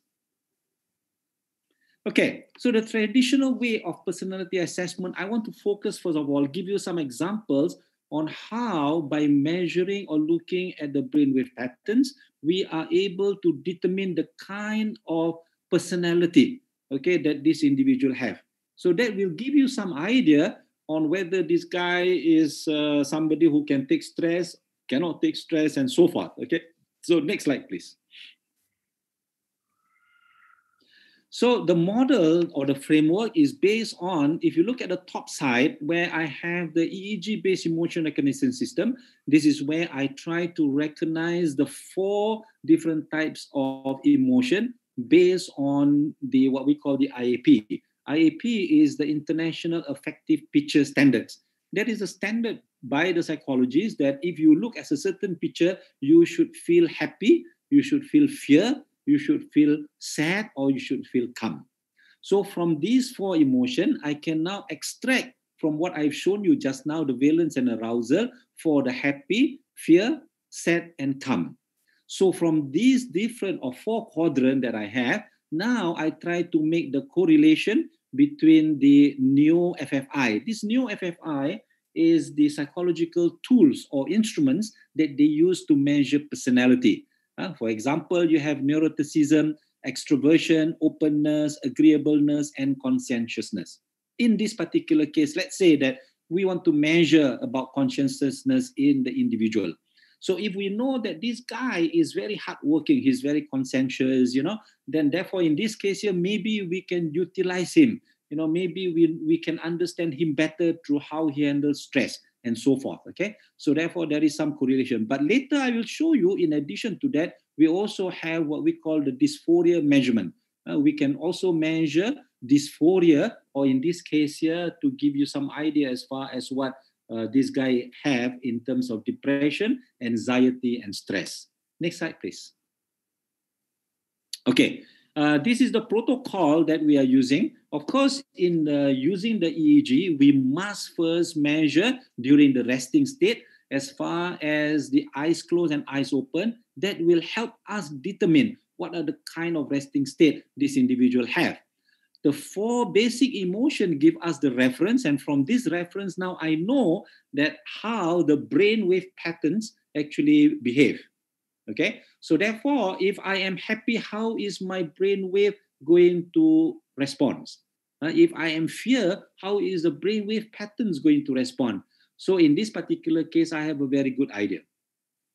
Okay, so the traditional way of personality assessment, I want to focus, first of all, give you some examples on how, by measuring or looking at the brainwave patterns, we are able to determine the kind of personality, okay, that this individual have. So that will give you some idea on whether this guy is somebody who can take stress, cannot take stress, and so forth. Okay, so next slide, please. So the model or the framework is based on, if you look at the top side where I have the EEG-based emotion recognition system, this is where I try to recognize the 4 different types of emotion based on the what we call the IAP. IAP is the International Affective Picture Standards. That is a standard by the psychologists that if you look at a certain picture, you should feel happy, you should feel fear, you should feel sad, or you should feel calm. So from these 4 emotions, I can now extract from what I've shown you just now, the valence and arousal for the happy, fear, sad, and calm. So from these different or 4 quadrants that I have, now I try to make the correlation between the neo-FFI. This neo-FFI is the psychological tools or instruments that they use to measure personality. For example, you have neuroticism, extroversion, openness, agreeableness, and conscientiousness. In this particular case, let's say that we want to measure about conscientiousness in the individual. So if we know that this guy is very hardworking, he's very conscientious, then therefore in this case here, maybe we can utilize him. Maybe we can understand him better through how he handles stress and so forth, okay? So therefore there is some correlation. But later I will show you, in addition to that, we also have what we call the dysphoria measurement. We can also measure dysphoria, or in this case here, to give you some idea as far as what this guy have in terms of depression, anxiety, and stress. Next slide, please. Okay, this is the protocol that we are using. Of course, in using the EEG, we must first measure during the resting state as far as the eyes closed and eyes open. That will help us determine what are the kind of resting state this individual have. The 4 basic emotions give us the reference, and from this reference now I know that how the brainwave patterns actually behave. Okay, so therefore, if I am happy, how is my brainwave going to respond? If I am fear, how is the brainwave patterns going to respond? So in this particular case, I have a very good idea.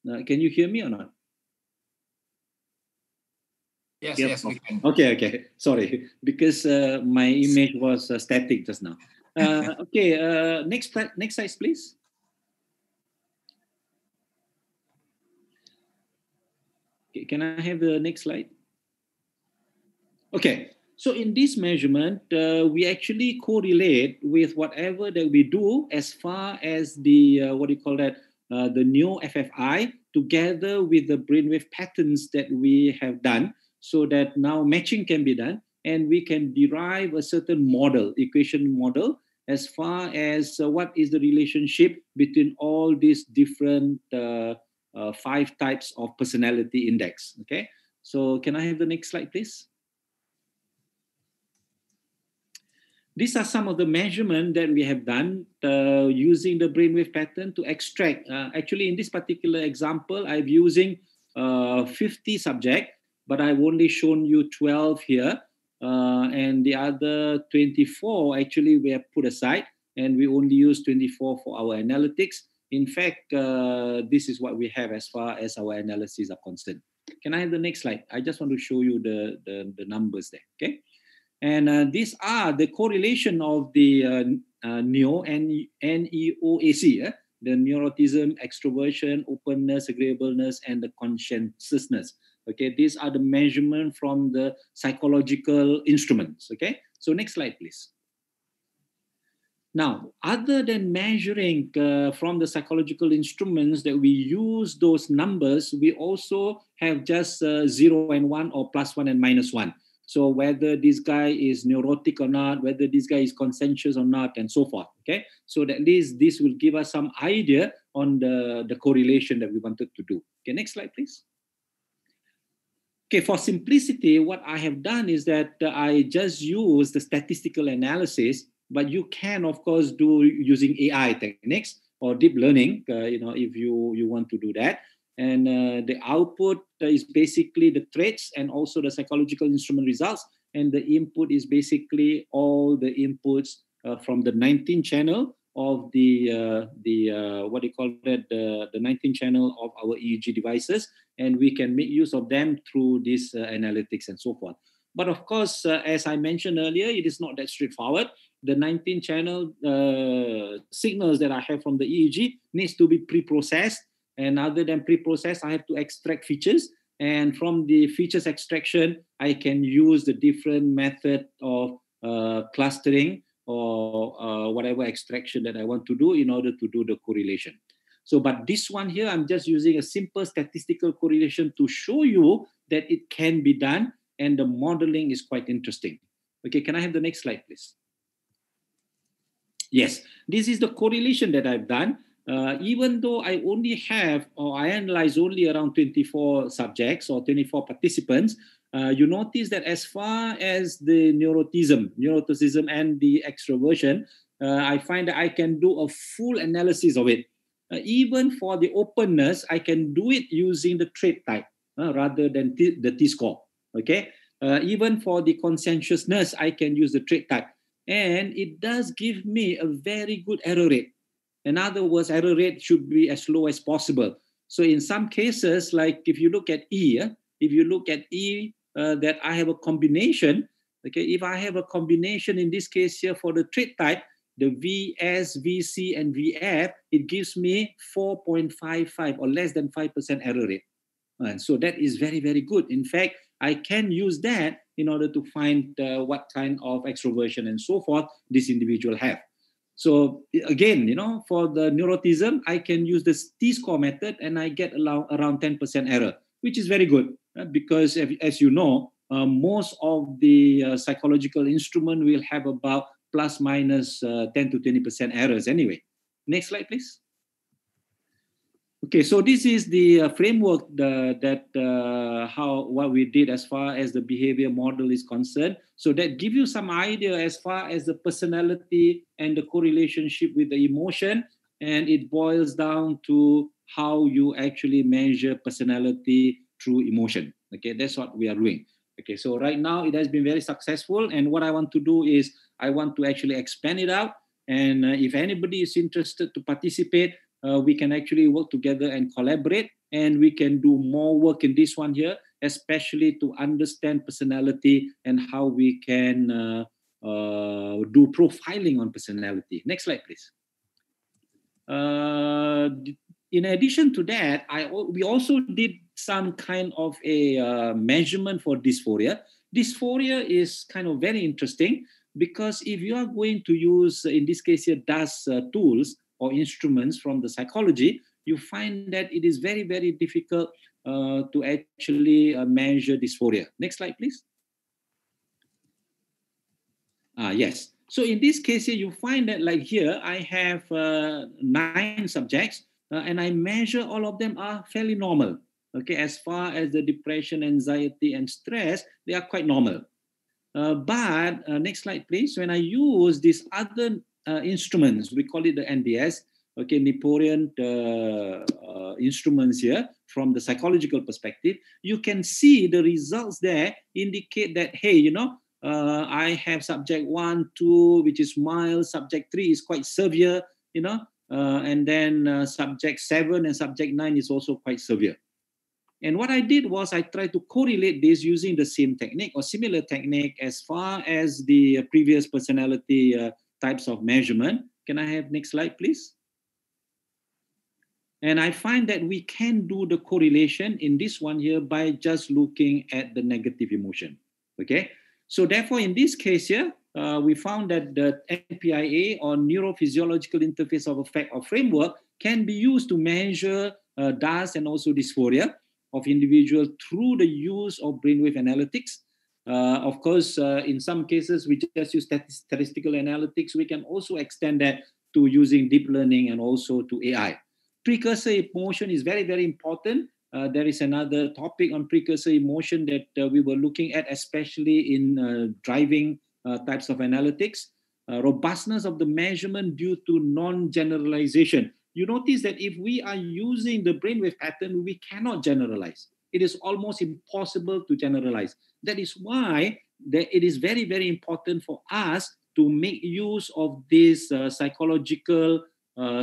Can you hear me or not? Yes, Yep. yes, we can. Okay. Sorry, because my image was static just now. Okay, next slide, please. Okay, can I have the next slide? Okay, so in this measurement, we actually correlate with whatever that we do as far as the, the neo-FFI together with the brainwave patterns that we have done, so that now matching can be done and we can derive a certain model, equation model, as far as what is the relationship between all these different 5 types of personality index. Okay, so can I have the next slide, please? These are some of the measurements that we have done using the brainwave pattern to extract. Actually, in this particular example, I'm using 50 subjects, but I've only shown you 12 here. And the other 24, actually, we have put aside, and we only use 24 for our analytics. In fact, this is what we have as far as our analyses are concerned. Can I have the next slide? I just want to show you the numbers there, okay? And these are the correlation of the NEO and NEOAC, the neuroticism, extroversion, openness, agreeableness, and the conscientiousness. Okay, these are the measurement from the psychological instruments. Okay, so next slide, please. Now, other than measuring from the psychological instruments that we use those numbers, we also have just 0 and 1 or +1 and -1. So whether this guy is neurotic or not, whether this guy is conscientious or not, and so forth. Okay, so at least this will give us some idea on the correlation that we wanted to do. Okay, next slide, please. Okay, for simplicity, what I have done is that I just use the statistical analysis, but you can, of course, do using AI techniques or deep learning, if you want to do that. And the output is basically the traits and also the psychological instrument results. And the input is basically all the inputs from the 19 channel of the 19 channel of our EEG devices. And we can make use of them through this analytics and so forth. But of course, as I mentioned earlier, it is not that straightforward. The 19 channel signals that I have from the EEG needs to be pre-processed. And other than pre-processed, I have to extract features. And from the features extraction, I can use the different method of clustering or whatever extraction that I want to do in order to do the correlation. So, but this one here, I'm just using a simple statistical correlation to show you that it can be done, and the modeling is quite interesting. Okay, can I have the next slide, please? Yes, this is the correlation that I've done. Even though I only have, or I analyze only around 24 subjects or 24 participants, you notice that as far as the neuroticism and the extroversion, I find that I can do a full analysis of it. Even for the openness, I can do it using the trait type rather than the T-score. Okay. Even for the conscientiousness, I can use the trait type, and it does give me a very good error rate. In other words, error rate should be as low as possible. So in some cases, like if you look at E, that I have a combination. Okay, if I have a combination in this case here for the trait type, the VS, VC, and VF, it gives me 4.55 or less than 5% error rate. And so that is very, very good. In fact, I can use that in order to find what kind of extroversion and so forth this individual have. So again, for the neuroticism, I can use the T-score method and I get around 10% error, which is very good because as you know, most of the psychological instrument will have about plus minus 10 to 20% errors anyway. Next slide, please. Okay, so this is the framework what we did as far as the behavior model is concerned. So that gives you some idea as far as the personality and the correlationship with the emotion, and it boils down to how you actually measure personality through emotion. Okay, that's what we are doing. Okay, so right now it has been very successful, and what I want to do is I want to actually expand it out, and if anybody is interested to participate, we can actually work together and collaborate, and we can do more work in this one here, especially to understand personality and how we can do profiling on personality. Next slide, please. In addition to that, we also did some kind of a measurement for dysphoria. Dysphoria is kind of very interesting because if you are going to use, in this case here, DAS tools or instruments from the psychology, you find that it is very, very difficult to actually measure dysphoria. Next slide, please. Yes. So in this case here, you find that like here, I have 9 subjects and I measure all of them are fairly normal. Okay, as far as the depression, anxiety, and stress, they are quite normal. But next slide, please. When I use these other instruments, we call it the NDS, okay, Niporian instruments here from the psychological perspective, you can see the results there indicate that, hey, I have subject 1, 2, which is mild, subject 3 is quite severe, and then subject 7 and subject 9 is also quite severe. And what I did was I tried to correlate this using the same technique or similar technique as far as the previous personality types of measurement. Can I have next slide, please? And I find that we can do the correlation in this one here by just looking at the negative emotion. Okay, so therefore in this case here, we found that the NPIA or neurophysiological interface of effect or framework can be used to measure DAS and also dysphoria of individuals through the use of brainwave analytics. Of course, in some cases, we just use statistical analytics. We can also extend that to using deep learning and also to AI. Precursor emotion is very, very important. There is another topic on precursor emotion that we were looking at, especially in driving types of analytics. Robustness of the measurement due to non-generalization. You notice that if we are using the brainwave pattern, we cannot generalize. It is almost impossible to generalize. That is why it is very, very important for us to make use of this psychological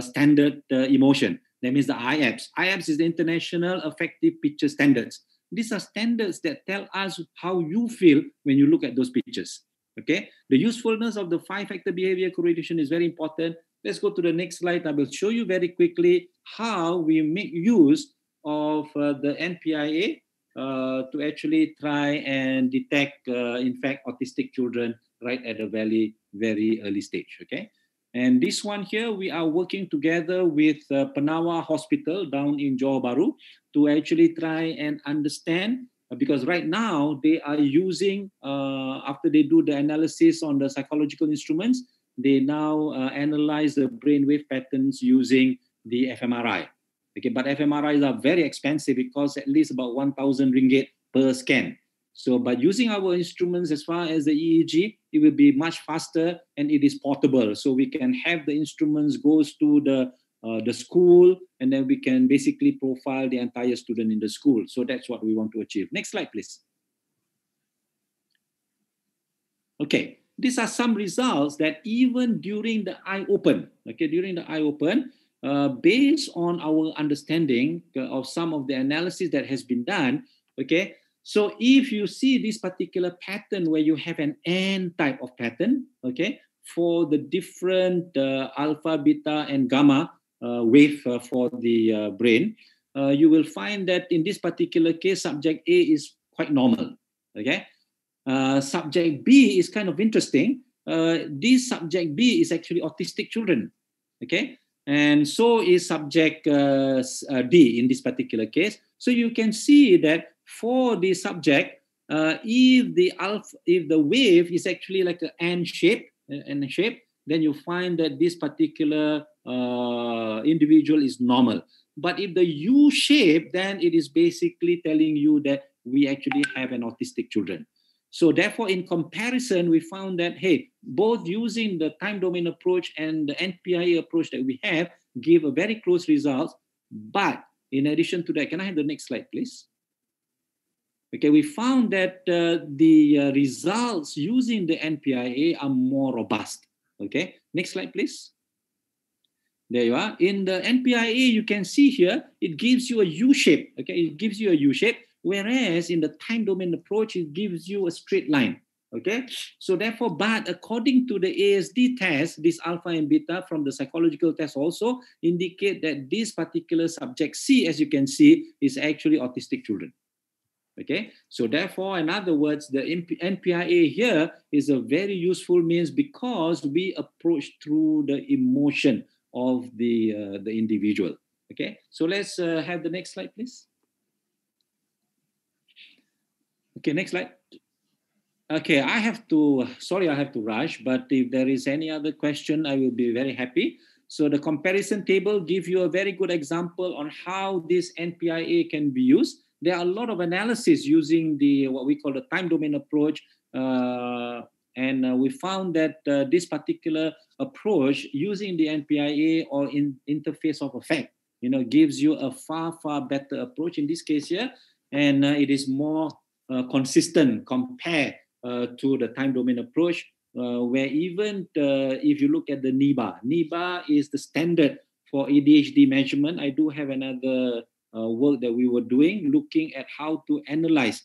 standard emotion. That means the IAPS. IAPS is the International Affective Picture Standards. These are standards that tell us how you feel when you look at those pictures. Okay, the usefulness of the 5-factor behavior correlation is very important. Let's go to the next slide. I will show you very quickly how we make use of the NPIA to actually try and detect, in fact, autistic children right at a very, very early stage. Okay, and this one here, we are working together with Penawa Hospital down in Johor Bahru to actually try and understand. Because right now they are using, after they do the analysis on the psychological instruments, they now analyze the brainwave patterns using the fMRI. Okay, but fMRIs are very expensive. It costs at least about 1,000 ringgit per scan. So by using our instruments as far as the EEG, it will be much faster and it is portable. So we can have the instruments goes to the school, and then we can basically profile the entire student in the school. So that's what we want to achieve. Next slide, please. Okay, these are some results that even during the eye open, based on our understanding of some of the analysis that has been done, okay, so if you see this particular pattern where you have an N type of pattern, okay, for the different alpha, beta, and gamma wave for the brain, you will find that in this particular case, subject A is quite normal, okay? Subject B is kind of interesting. This subject B is actually autistic children, okay? And so is subject D in this particular case. So you can see that for the subject, if the wave is actually like an N shape, then you find that this particular individual is normal. But if the U shape, then it is basically telling you that we actually have an autistic children. So therefore, in comparison, we found that, hey, both using the time domain approach and the NPIA approach that we have give a very close results. But in addition to that, can I have the next slide, please? Okay, we found that the results using the NPIA are more robust. Okay, next slide, please. There you are. In the NPIA, you can see here, it gives you a U shape. Okay, it gives you a U shape. Whereas in the time domain approach, it gives you a straight line. Okay, so therefore, but according to the ASD test, this alpha and beta from the psychological test also indicate that this particular subject C, as you can see, is actually autistic children. Okay, so therefore, in other words, the NPIA here is a very useful means because we approach through the emotion of the individual. Okay, so let's have the next slide, please. Okay, next slide. Okay, I have to rush, but if there is any other question, I will be very happy. So the comparison table gives you a very good example on how this NPIA can be used. There are a lot of analysis using what we call the time domain approach. And we found that this particular approach using the NPIA or in interface of effect, gives you a far, far better approach in this case here. And it is more consistent compared to the time domain approach, where even if you look at the NIBA is the standard for ADHD measurement. I do have another work that we were doing, looking at how to analyze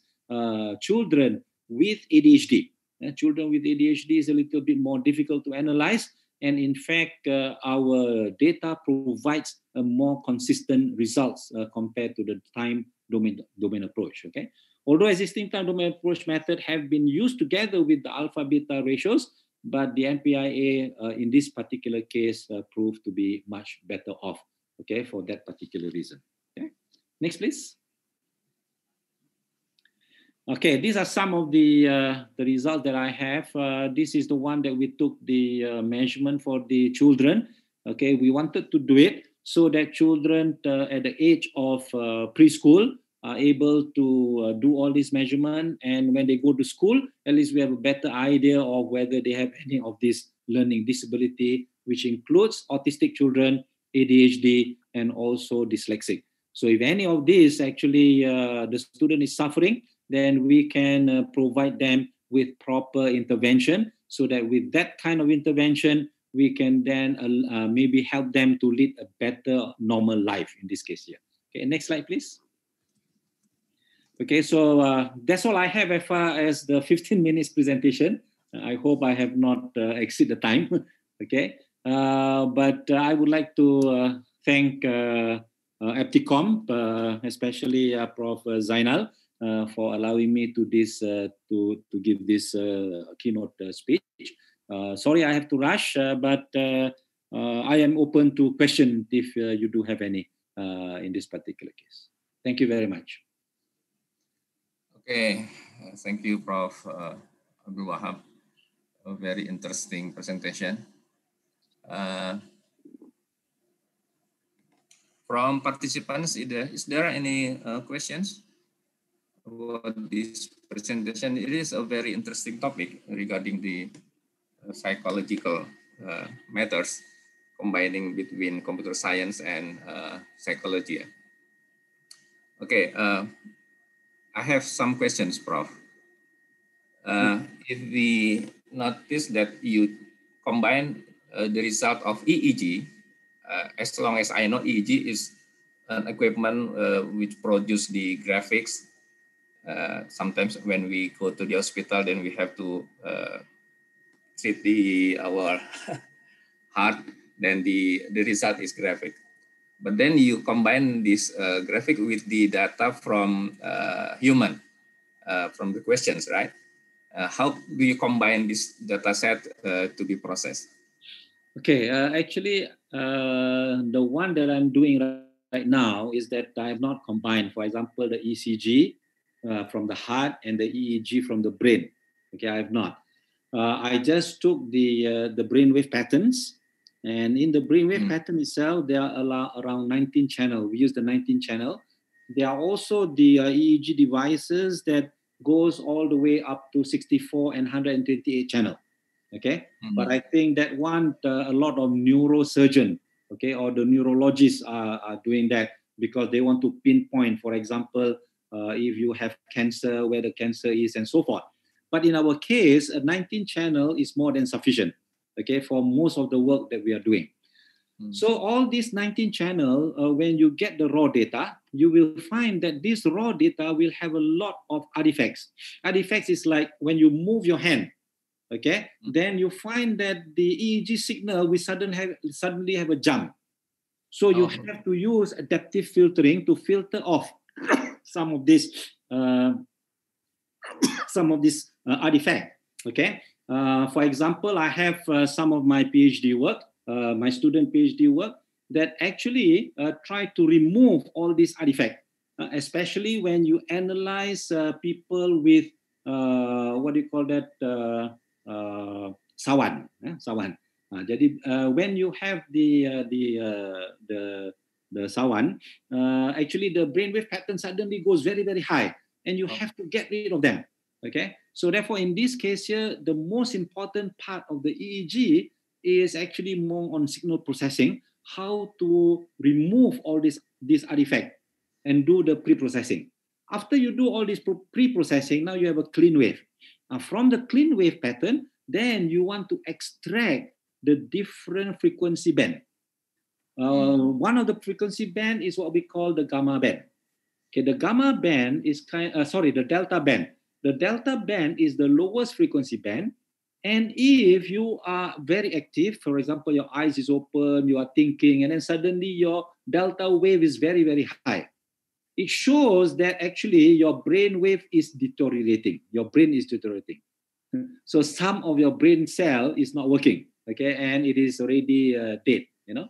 children with ADHD. Children with ADHD is a little bit more difficult to analyze. And in fact, our data provides a more consistent results compared to the time domain approach, okay? Although existing time domain approach method have been used together with the alpha beta ratios, but the NPIA in this particular case proved to be much better off, okay, for that particular reason. Okay, next please. Okay, these are some of the results that I have. This is the one that we took the measurement for the children. Okay, we wanted to do it so that children at the age of preschool are able to do all this measurement, and when they go to school, at least we have a better idea of whether they have any of this learning disability, which includes autistic children, ADHD, and also dyslexic. So if any of these actually the student is suffering, then we can provide them with proper intervention, so that with that kind of intervention, we can then maybe help them to lead a better normal life in this case here. Okay, next slide, please. Okay, so that's all I have as far as the 15 minutes presentation. I hope I have not exceed the time. Okay, but I would like to thank Apticom, especially Prof. Zainal, for allowing me to give this keynote speech. Sorry, I have to rush, but I am open to questions if you do have any in this particular case. Thank you very much. Okay, thank you, Prof. Abdul Wahab. A very interesting presentation. From participants, is there any questions about this presentation? It is a very interesting topic regarding the psychological matters combining between computer science and psychology. Okay, I have some questions, Prof. If we notice that you combine the result of EEG, as long as I know, EEG is an equipment which produce the graphics. Sometimes when we go to the hospital, then we have to treat our heart, then the result is graphic. But then you combine this graphic with the data from human, from the questions, right? How do you combine this data set to be processed? Okay, actually, the one that I'm doing right now is that I have not combined, for example, the ECG from the heart and the EEG from the brain. Okay, I have not. I just took the brainwave patterns, and in the brainwave pattern itself, there are around 19 channels. We use the 19 channel. There are also the EEG devices that goes all the way up to 64 and 128 channel. Okay, but I think that one a lot of neurosurgeon, okay, or the neurologists are doing that because they want to pinpoint, for example, if you have cancer, where the cancer is, and so forth. But in our case, a 19 channel is more than sufficient, okay, for most of the work that we are doing. So all these 19 channel, when you get the raw data, you will find that this raw data will have a lot of artifacts. Artifacts is like when you move your hand, okay, then you find that the EEG signal will suddenly have a jump. So you have to use adaptive filtering to filter off some of this artifact. Okay, for example, I have some of my PhD work, my student PhD work, that actually try to remove all these artifacts, especially when you analyze people with what do you call that? Sawan. Jadi when you have the sawan, actually the brainwave pattern suddenly goes very, very high, and you have to get rid of them. Okay, so therefore in this case here, the most important part of the EEG is actually more on signal processing, how to remove all this artifact and do the pre-processing. After you do all this pre-processing, now you have a clean wave. From the clean wave pattern, then you want to extract the different frequency band. One of the frequency band is what we call the gamma band. Okay, the gamma band is the delta band. The delta band is the lowest frequency band. And if you are very active, for example, your eyes is open, you are thinking, and then suddenly your delta wave is very, very high, it shows that actually your brain wave is deteriorating. Your brain is deteriorating. So some of your brain cell is not working, okay, and it is already dead, you know.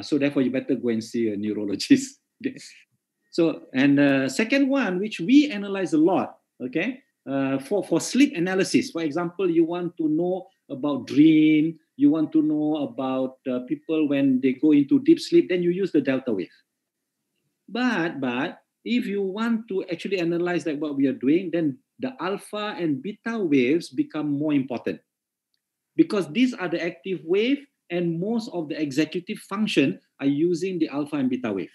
So therefore, you better go and see a neurologist. Okay? So, and the second one, which we analyze a lot, okay, for sleep analysis. For example, you want to know about dream, you want to know about people when they go into deep sleep, then you use the delta wave. But if you want to actually analyze like what we are doing, then the alpha and beta waves become more important, because these are the active wave, and most of the executive function are using the alpha and beta wave.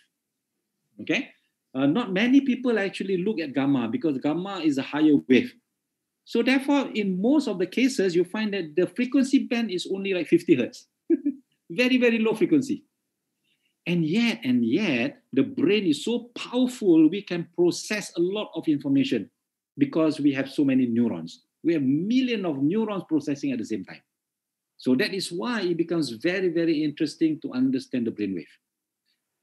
Okay, not many people actually look at gamma, because gamma is a higher wave. So therefore, in most of the cases, you find that the frequency band is only like 50 hertz, very, very low frequency. And yet, the brain is so powerful, we can process a lot of information because we have so many neurons. We have millions of neurons processing at the same time. So that is why it becomes very, very interesting to understand the brainwave.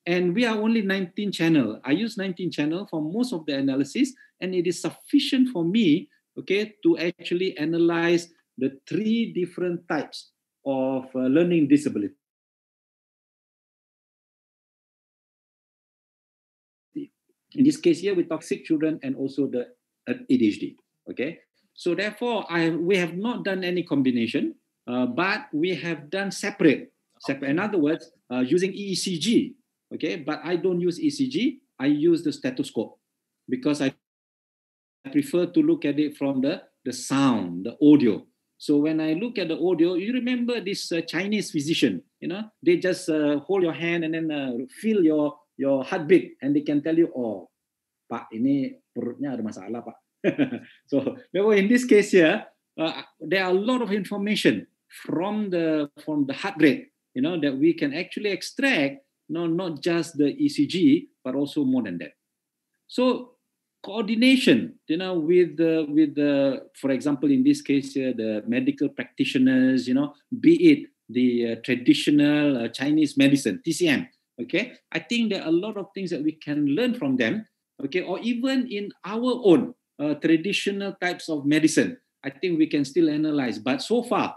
And we are only 19 channel. I use 19 channel for most of the analysis, and it is sufficient for me, okay, to actually analyze the 3 different types of learning disability. In this case here, we talk sick children and also the ADHD, okay? So therefore, we have not done any combination, but we have done separate. In other words, using ECG, okay? But I don't use ECG, I use the stethoscope because I prefer to look at it from the sound, the audio. So when I look at the audio, you remember this Chinese physician, you know, they just hold your hand and then feel your heartbeat, and they can tell you, oh, Pak, ini perutnya ada masalah, Pak. So in this case here, there are a lot of information from the heart rate, you know, that we can actually extract, not just the ECG, but also more than that. So coordination, you know, with the for example, in this case here, the medical practitioners, you know, be it the traditional Chinese medicine, TCM, okay, I think there are a lot of things that we can learn from them, okay, or even in our own traditional types of medicine, I think we can still analyze. But so far,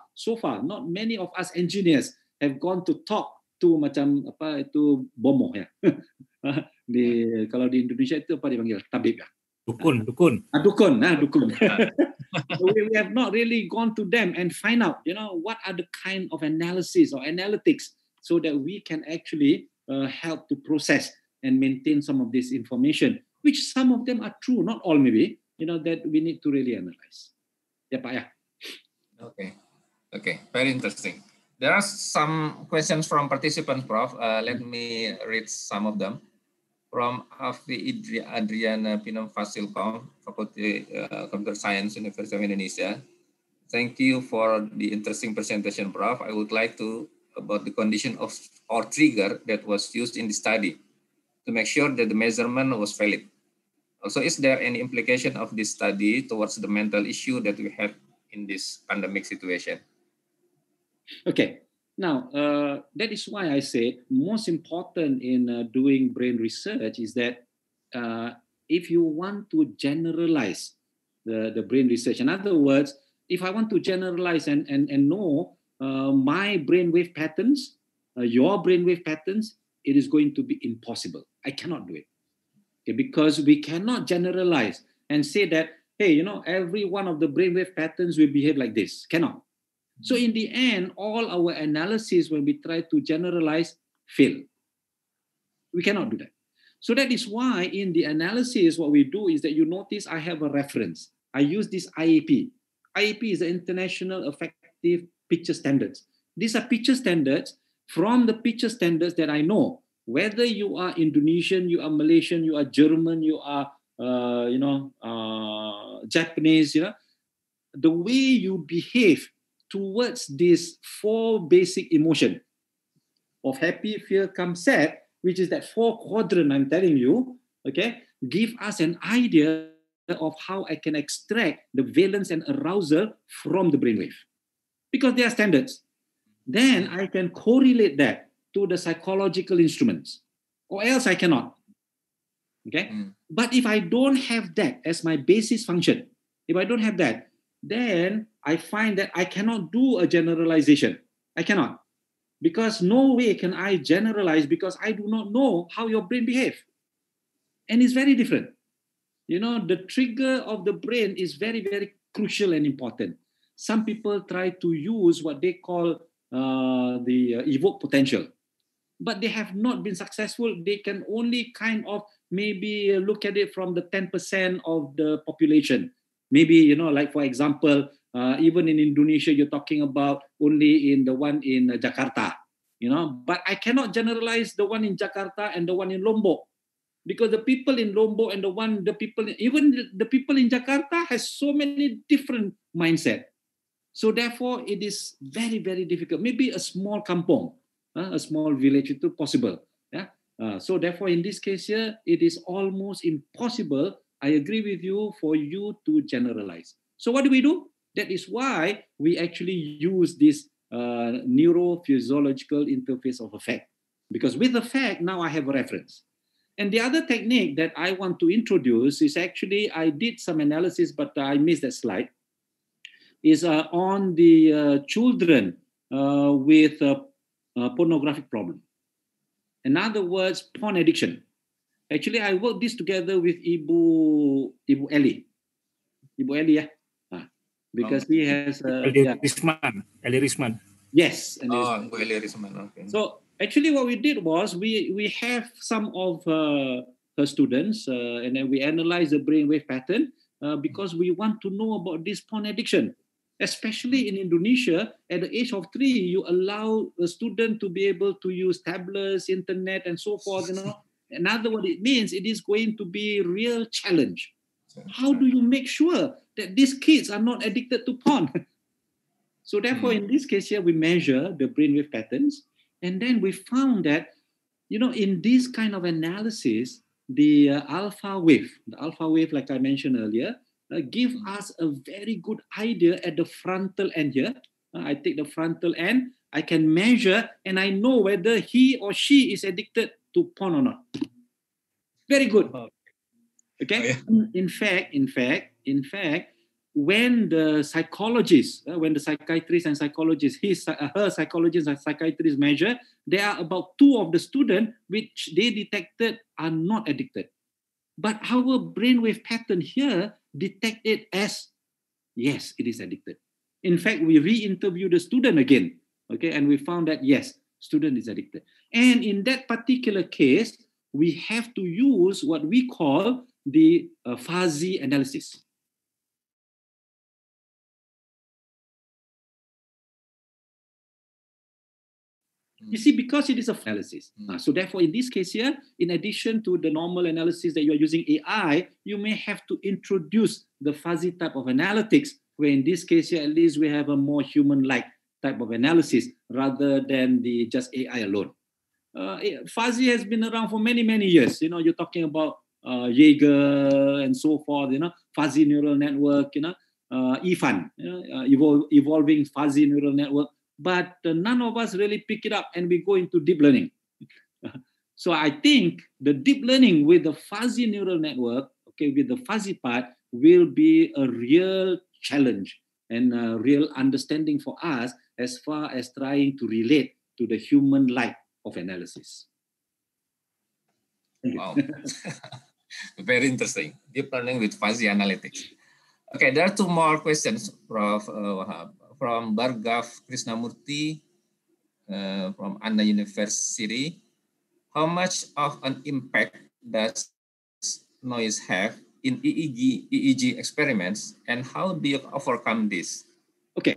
not many of us engineers have gone to talk to macam apa itu bomoh ya. Kalau di Indonesia itu apa dipanggil? Tabib ya. Dukun. So we have not really gone to them and find out, you know, what are the kind of analysis or analytics so that we can actually help to process and maintain some of this information, which some of them are true, not all maybe, you know, that we need to really analyze. Ya Pak ya. Okay, very interesting. There are some questions from participants, Prof. Let me read some of them. From Afri Adriana Pinam Fasilkom, Faculty Computer Science, University of Indonesia. Thank you for the interesting presentation, Prof. I would like to about the condition of or trigger that was used in the study to make sure that the measurement was valid. Also, is there any implication of this study towards the mental issue that we have in this pandemic situation? Okay. Now, that is why I said most important in doing brain research is that if you want to generalize the brain research, in other words, if I want to generalize and know my brainwave patterns, your brainwave patterns, it is going to be impossible. I cannot do it. Okay, because we cannot generalize and say that, hey, you know, every one of the brainwave patterns will behave like this. Cannot. So in the end, all our analysis, when we try to generalize, fail. We cannot do that. So that is why in the analysis, what we do is that you notice I have a reference. I use this IAP. IAP is the International Effective Picture Standards. These are picture standards. From the picture standards that I know, whether you are Indonesian, you are Malaysian, you are German, you are, Japanese, you know, the way you behave towards these 4 basic emotion of happy, fear, calm, sad, which is that 4 quadrant I'm telling you, okay, give us an idea of how I can extract the valence and arousal from the brainwave. Because they are standards. Then I can correlate that to the psychological instruments, or else I cannot. Okay? But if I don't have that as my basis function, if I don't have that, then I find that I cannot do a generalization. I cannot. Because no way can I generalize because I do not know how your brain behaves. And it's very different. You know, the trigger of the brain is very, very crucial and important. Some people try to use what they call the evoke potential. But they have not been successful. They can only kind of maybe look at it from the 10% of the population. Maybe, you know, like for example, even in Indonesia, you're talking about only in the one in Jakarta, you know, but I cannot generalize the one in Jakarta and the one in Lombok, because the people in Lombok and even the people in Jakarta has so many different mindset. So therefore, it is very, very difficult. Maybe a small kampong, a small village, itu possible. Yeah? So therefore, in this case here, it is almost impossible, I agree with you, for you to generalize. So what do? That is why we actually use this neurophysiological interface of effect. Because with effect, now I have a reference. And the other technique that I want to introduce is actually, I did some analysis, but I missed that slide, is on the children with a pornographic problem. In other words, porn addiction. Actually, I worked this together with Ibu Eli. Ibu Eli, yeah. Because he has... Eli Risman. Yes. Ibu Eli Risman, okay. So actually what we did was, we have some of her students, and then we analyze the brainwave pattern because we want to know about this porn addiction. Especially in Indonesia, at the age of 3, you allow a student to be able to use tablets, internet, and so forth. In other words, it means it is going to be a real challenge. How do you make sure that these kids are not addicted to porn? So therefore, in this case here, we measure the brainwave patterns, and then we found that, in this kind of analysis, the alpha wave, like I mentioned earlier, give us a very good idea at the frontal end here. I take the frontal end, I can measure, and I know whether he or she is addicted to porn or not. Very good. Okay. In fact, when the psychologists, when the psychiatrists and psychologists, her psychologists and psychiatrists measure, there are about 2 of the students which they detected are not addicted. But our brainwave pattern here detect it as, yes, it is addicted. In fact, we re-interviewed the student again, okay, and we found that, yes, student is addicted. And in that particular case, we have to use what we call the fuzzy analysis. You see, because it is a analysis. So therefore, in this case here, in addition to the normal analysis that you are using AI, you may have to introduce the fuzzy type of analytics, where in this case here, at least we have a more human-like type of analysis rather than the just AI alone. Fuzzy has been around for many, many years. You're talking about Jaeger and so forth, fuzzy neural network, EFAN, evolving fuzzy neural network. But none of us really pick it up and we go into deep learning. So I think the deep learning with the fuzzy neural network, okay, with the fuzzy part, will be a real challenge and a real understanding for us as far as trying to relate to the human life of analysis. Wow. Very interesting. Deep learning with fuzzy analytics. Okay, there are 2 more questions, Prof. Wahab. From Bhargav Krishnamurti from Anna University. How much of an impact does noise have in EEG experiments, and how do you overcome this? Okay.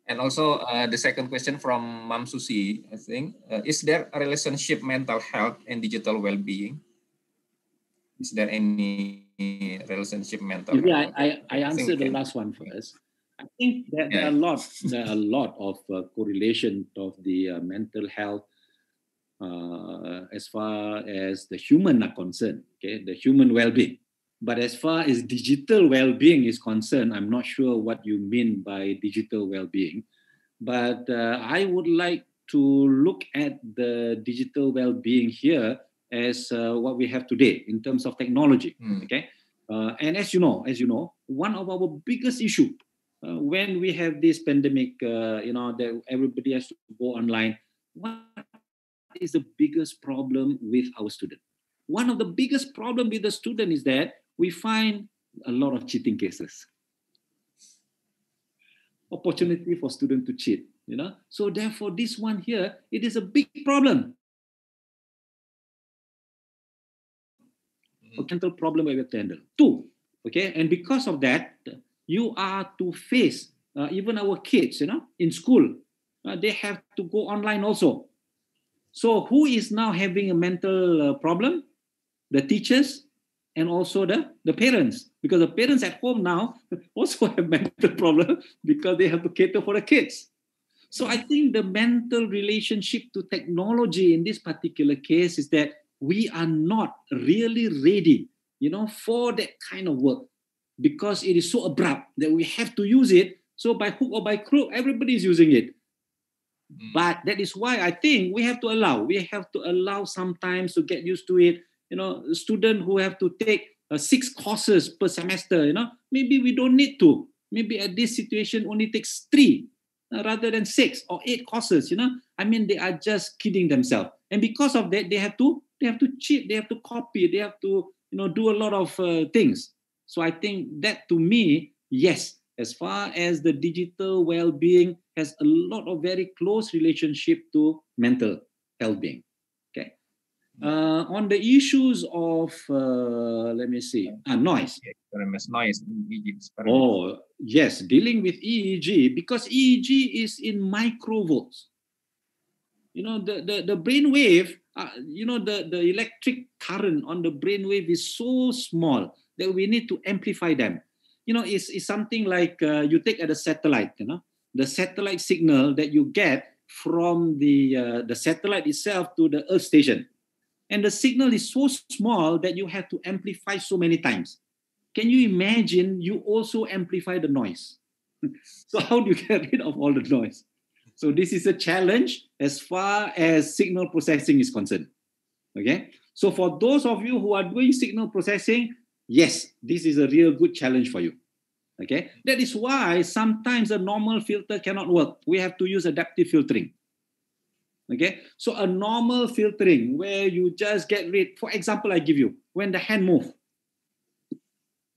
And also the second question from Mam Susi, I think, is there a relationship mental health and digital well-being? Is there any relationship mental health? I answered the last one first. I think that there are a lot of correlation of the mental health as far as the human are concerned, okay, the human well-being. But as far as digital well-being is concerned, I'm not sure what you mean by digital well-being. But I would like to look at the digital well-being here as what we have today in terms of technology, okay? And as you know, one of our biggest issue when we have this pandemic, that everybody has to go online, what is the biggest problem with our student? One of the biggest problem with the student is that we find a lot of cheating cases. Opportunity for student to cheat, So therefore, this one here, it is a big problem. A mental problem we have to handle. 2, okay, and because of that, you are to face even our kids, in school, they have to go online also. So who is now having a mental problem? The teachers and also the parents, because the parents at home now also have mental problem because they have to cater for the kids. So I think the mental relationship to technology in this particular case is that we are not really ready, for that kind of work, because it is so abrupt that we have to use it. So by hook or by crook, everybody is using it. But that is why I think we have to allow sometimes to get used to it. Students who have to take 6 courses per semester, maybe we don't need to. Maybe at this situation only takes 3 rather than 6 or 8 courses. They are just kidding themselves. And because of that, they have to cheat, they have to copy, they have to do a lot of things. So I think that, to me, yes, as far as the digital well-being has a lot of very close relationship to mental well-being. Okay. On the issues of, noise. Noise. Oh, yes, dealing with EEG, because EEG is in microvolts. The brain wave, the electric current on the brain wave is so small that we need to amplify them. It's something like you take at a satellite, the satellite signal that you get from the satellite itself to the Earth station. And the signal is so small that you have to amplify so many times. Can you imagine you also amplify the noise? So how do you get rid of all the noise? So this is a challenge as far as signal processing is concerned. Okay. So for those of you who are doing signal processing, yes, this is a real good challenge for you. Okay. That is why sometimes a normal filter cannot work. We have to use adaptive filtering. Okay. So a normal filtering where you just get rid, for example, I give you, when the hand moves,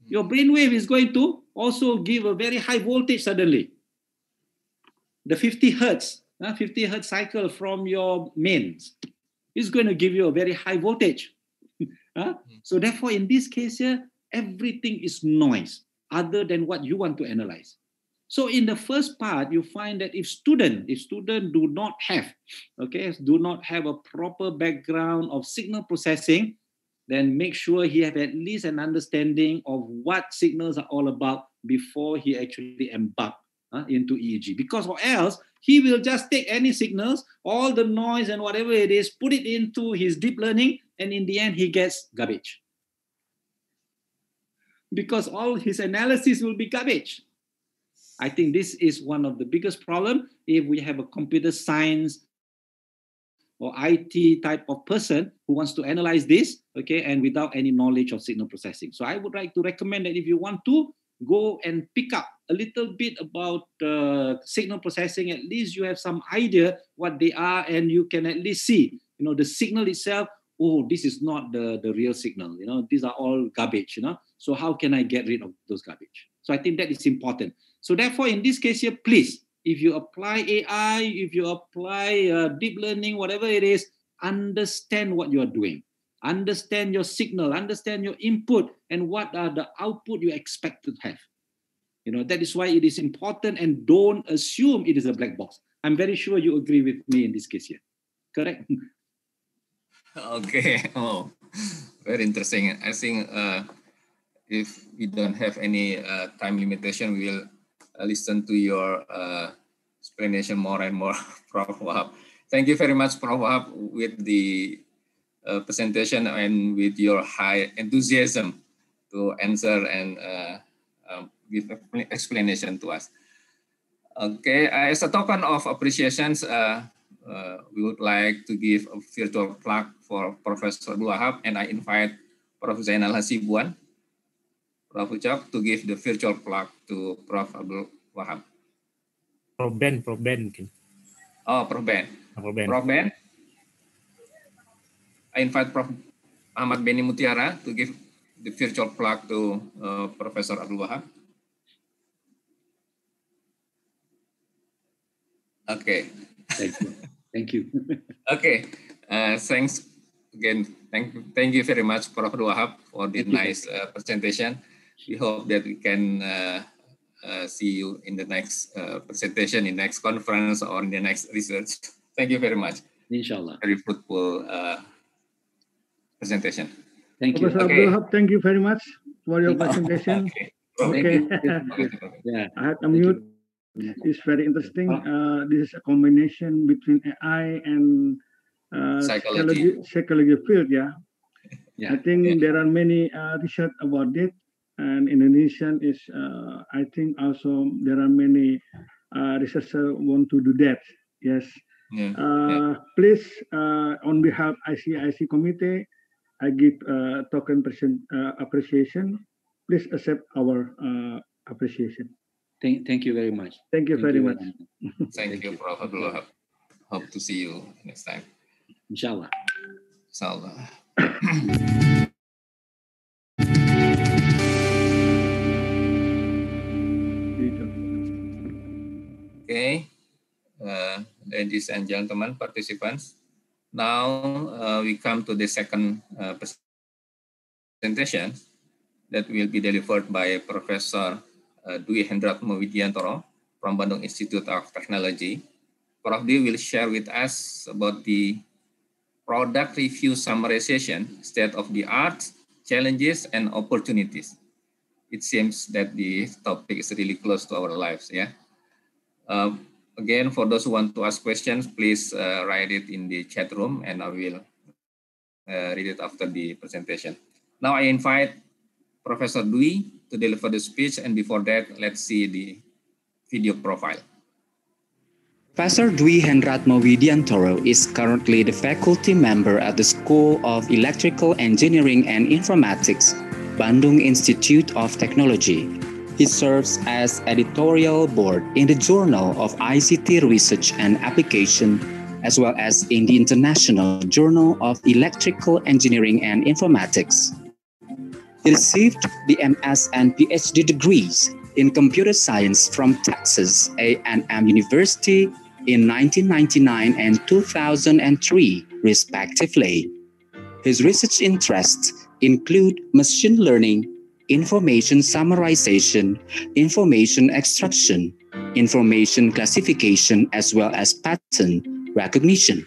your brainwave is going to also give a very high voltage suddenly. The 50 hertz cycle from your mains is going to give you a very high voltage. So therefore, in this case here, everything is noise other than what you want to analyze. So in the first part, you find that if student do not have a proper background of signal processing, then make sure he have at least an understanding of what signals are all about before he actually embark into EEG. Because or else, he will just take any signals, all the noise and whatever it is, put it into his deep learning, and in the end, he gets garbage. Because all his analysis will be garbage. I think this is one of the biggest problems if we have a computer science or IT type of person who wants to analyze this, okay, and without any knowledge of signal processing. So I would like to recommend that if you want to go and pick up a little bit about signal processing, at least you have some idea what they are, and you can at least see, the signal itself. Oh, this is not the real signal. These are all garbage. So how can I get rid of those garbage? So I think that is important. So therefore, in this case here, please, if you apply AI, if you apply deep learning, whatever it is, understand what you are doing. Understand your signal, understand your input, and what are the output you expect to have. That is why it is important, and don't assume it is a black box. I'm very sure you agree with me in this case here. Correct? Okay. Oh, very interesting. I think if we don't have any time limitation, we will listen to your explanation more and more, Prof. Wahab. Thank you very much, Prof. Wahab, with the presentation and with your high enthusiasm to answer and give explanation to us. Okay, as a token of appreciations, we would like to give a virtual plug for Professor Abdul Wahab, and I invite Prof. Zainal Hasibuan, Prof. Ucok, to give the virtual plug to Prof. Abdul Wahab. Prof. Ben mungkin. Oh, Prof. Ben. Prof. Ben. I invite Prof. Ahmad Beni Mutiara to give the virtual plug to Professor Abdul Wahab. Okay. Thank you. Okay. Thanks again. Thank you very much, Prof. Abdul Wahab, for this nice presentation. We hope that we can see you in the next presentation, in the next conference, or in the next research. Thank you very much. Inshallah. Very fruitful presentation. Thank you. Professor Abdul Wahab, thank you very much for your presentation. Okay. Yeah. I had a mute. It's very interesting. This is a combination between AI and psychology field. Yeah. I think there are many research about it, and Indonesian is. I think also there are many researchers want to do that. Yes. Please, on behalf ICIC committee, I give token appreciation. Please accept our appreciation. Thank you very much. Thank you very much. Thank you, Prof. Abdul Wahab. Hope to see you next time. Inshallah. Inshallah. Okay, ladies and gentlemen, participants. Now we come to the second presentation that will be delivered by Professor Dwi Hendratmo Widiantoro from Bandung Institute of Technology. Prof. Dwi will share with us about the product review summarization, state of the art, challenges, and opportunities. It seems that the topic is really close to our lives, yeah? Again, for those who want to ask questions, please write it in the chat room and I will read it after the presentation. Now I invite Professor Dwi to deliver the speech, and before that, let's see the video profile. Professor Dwi Hendratmo Widiantoro is currently the faculty member at the School of Electrical Engineering and Informatics, Bandung Institute of Technology. He serves as editorial board in the Journal of ICT Research and Application, as well as in the International Journal of Electrical Engineering and Informatics. He received the MS and PhD degrees in computer science from Texas A&M University in 1999 and 2003, respectively. His research interests include machine learning, information summarization, information extraction, information classification, as well as pattern recognition.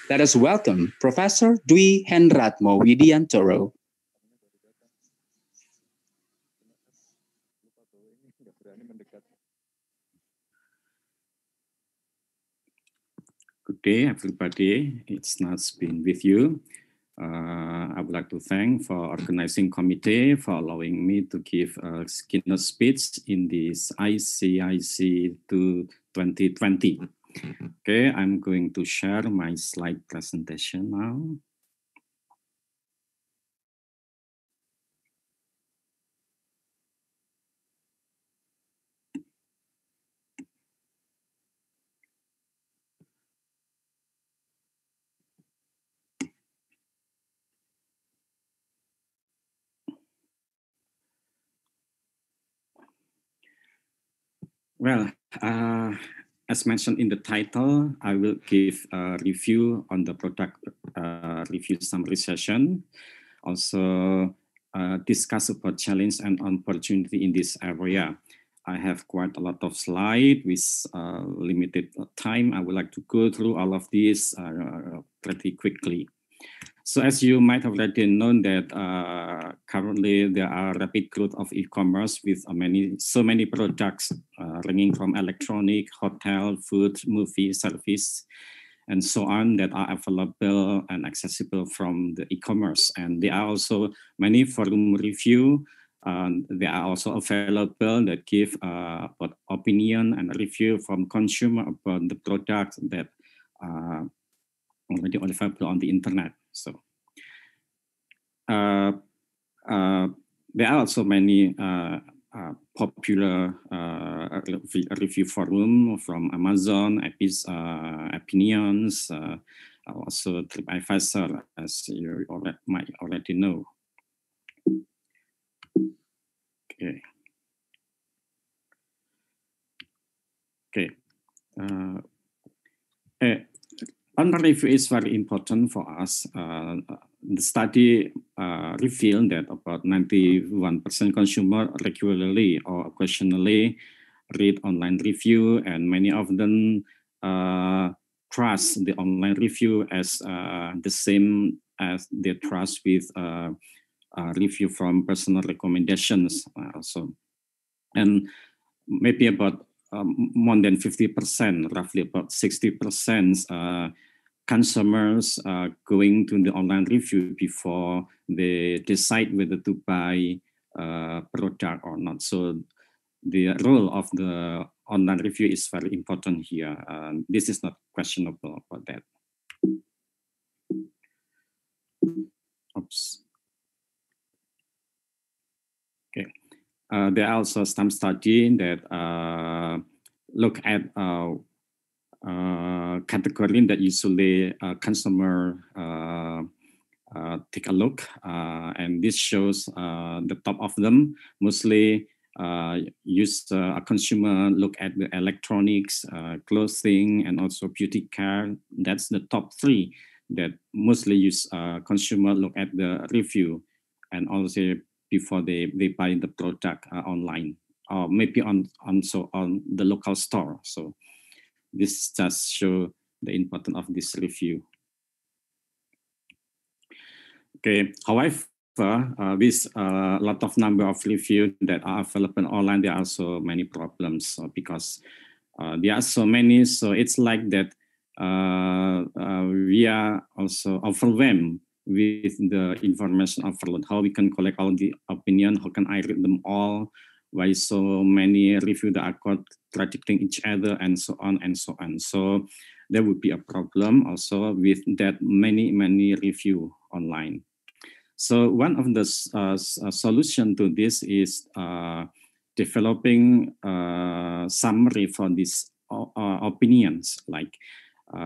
Let us welcome Professor Dwi Hendratmo Widiantoro. Good day, everybody. It's nice being with you. I would like to thank for organizing committee for allowing me to give a keynote speech in this ICIC 2020. Okay, I'm going to share my slide presentation now. Well, as mentioned in the title, I will give a review on the product review summarization. Also, discuss about challenge and opportunity in this area. I have quite a lot of slides with limited time. I would like to go through all of these pretty quickly. So as you might have already known that currently there are rapid growth of e-commerce with so many products ranging from electronic, hotel, food, movie, service, and so on that are available and accessible from the e-commerce. And there are also many forum review. They are also available that give opinion and review from consumer about the product that are already available on the internet. So there are also many popular review forum from Amazon, Opinions, also TripAdvisor, as you might already know. Okay. On-the review is very important for us. The study revealed that about 91% consumer regularly or occasionally read online review, and many of them trust the online review as the same as they trust with review from personal recommendations also. And maybe about more than 50%, roughly about 60% consumers going to the online review before they decide whether to buy a product or not. So the role of the online review is very important here. This is not questionable about that. Oops. Okay. There are also some study that look at category that usually consumer take a look, and this shows the top of them mostly use a consumer look at the electronics, clothing, and also beauty care. That's the top 3 that mostly use consumer look at the review and also before they buy the product online or maybe also on the local store. So this just show the importance of this review. Okay, however, with a lot of number of reviews that are available online, there are also many problems because there are so many. So it's like that we are also overwhelmed with the information overload. How we can collect all the opinion? How can I read them all? Why so many reviews that are contradicting each other, and so on and so on. So there would be a problem also with that many review online. So one of the solution to this is developing summary for these opinions, like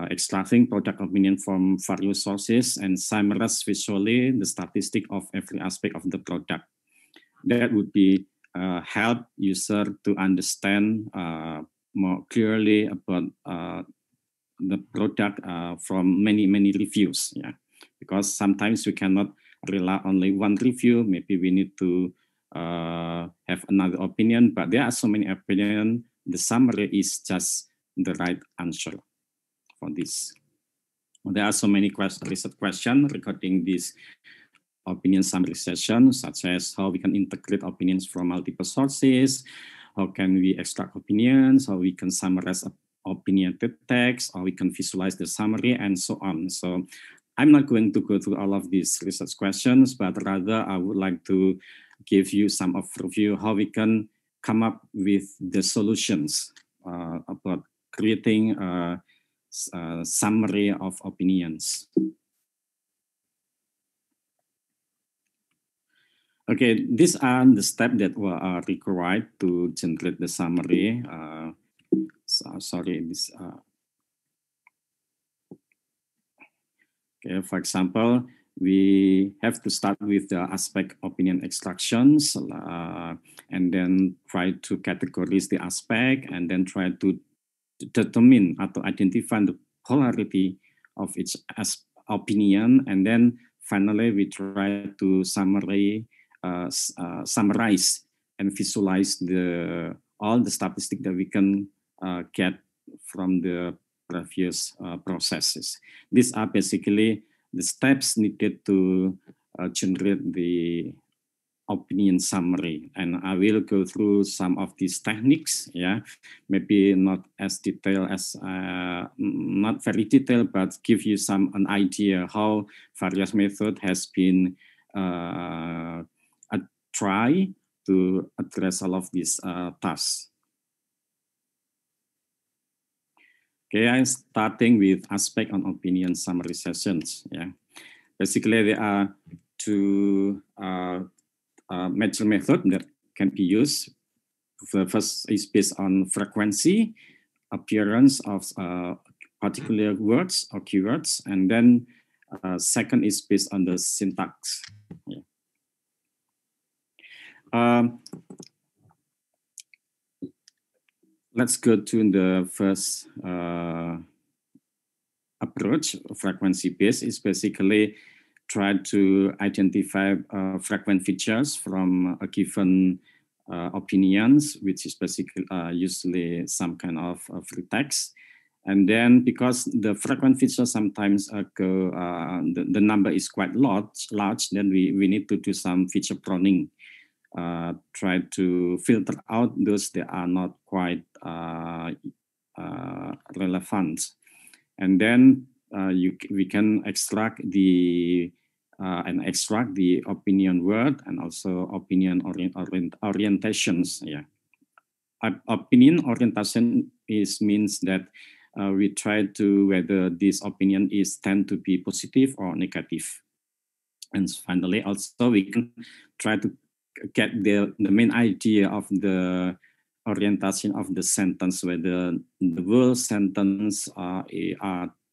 extracting product opinion from various sources and summarize visually the statistic of every aspect of the product. That would be help user to understand more clearly about the product from many reviews. Yeah, because sometimes we cannot rely only one review. Maybe we need to have another opinion, but there are so many opinions. The summary is just the right answer for this. There are so many research questions regarding this opinion summary session, such as how we can integrate opinions from multiple sources, how can we extract opinions, how we can summarize opinionated text, or we can visualize the summary, and so on. So I'm not going to go through all of these research questions, but rather I would like to give you some overview how we can come up with the solutions about creating a summary of opinions. Okay, these are the steps that are required to generate the summary. Okay, for example, we have to start with the aspect opinion extractions and then try to categorize the aspect and then try to determine or to identify the polarity of each opinion, and then finally we try to summarize and visualize all the statistics that we can get from the previous processes. These are basically the steps needed to generate the opinion summary, and I will go through some of these techniques. Yeah, maybe not as detailed as not very detailed, but give you an idea how various method has been try to address all of these tasks. Okay, I'm starting with aspect on opinion summary sessions. Yeah, basically there are two major methods that can be used. The first is based on frequency, appearance of particular words or keywords, and then second is based on the syntax. Yeah. Let's go to the first approach. Frequency-based is basically try to identify frequent features from a given opinions, which is basically usually some kind of free text. And then because the frequent features sometimes the number is quite large, then we need to do some feature pruning. Try to filter out those that are not quite relevant. And then we can extract the opinion word and also opinion orientations. Yeah, opinion orientation means that we try to whether this opinion tend to be positive or negative. And finally, also we can try to get the main idea of the orientation of the sentence, whether the word sentence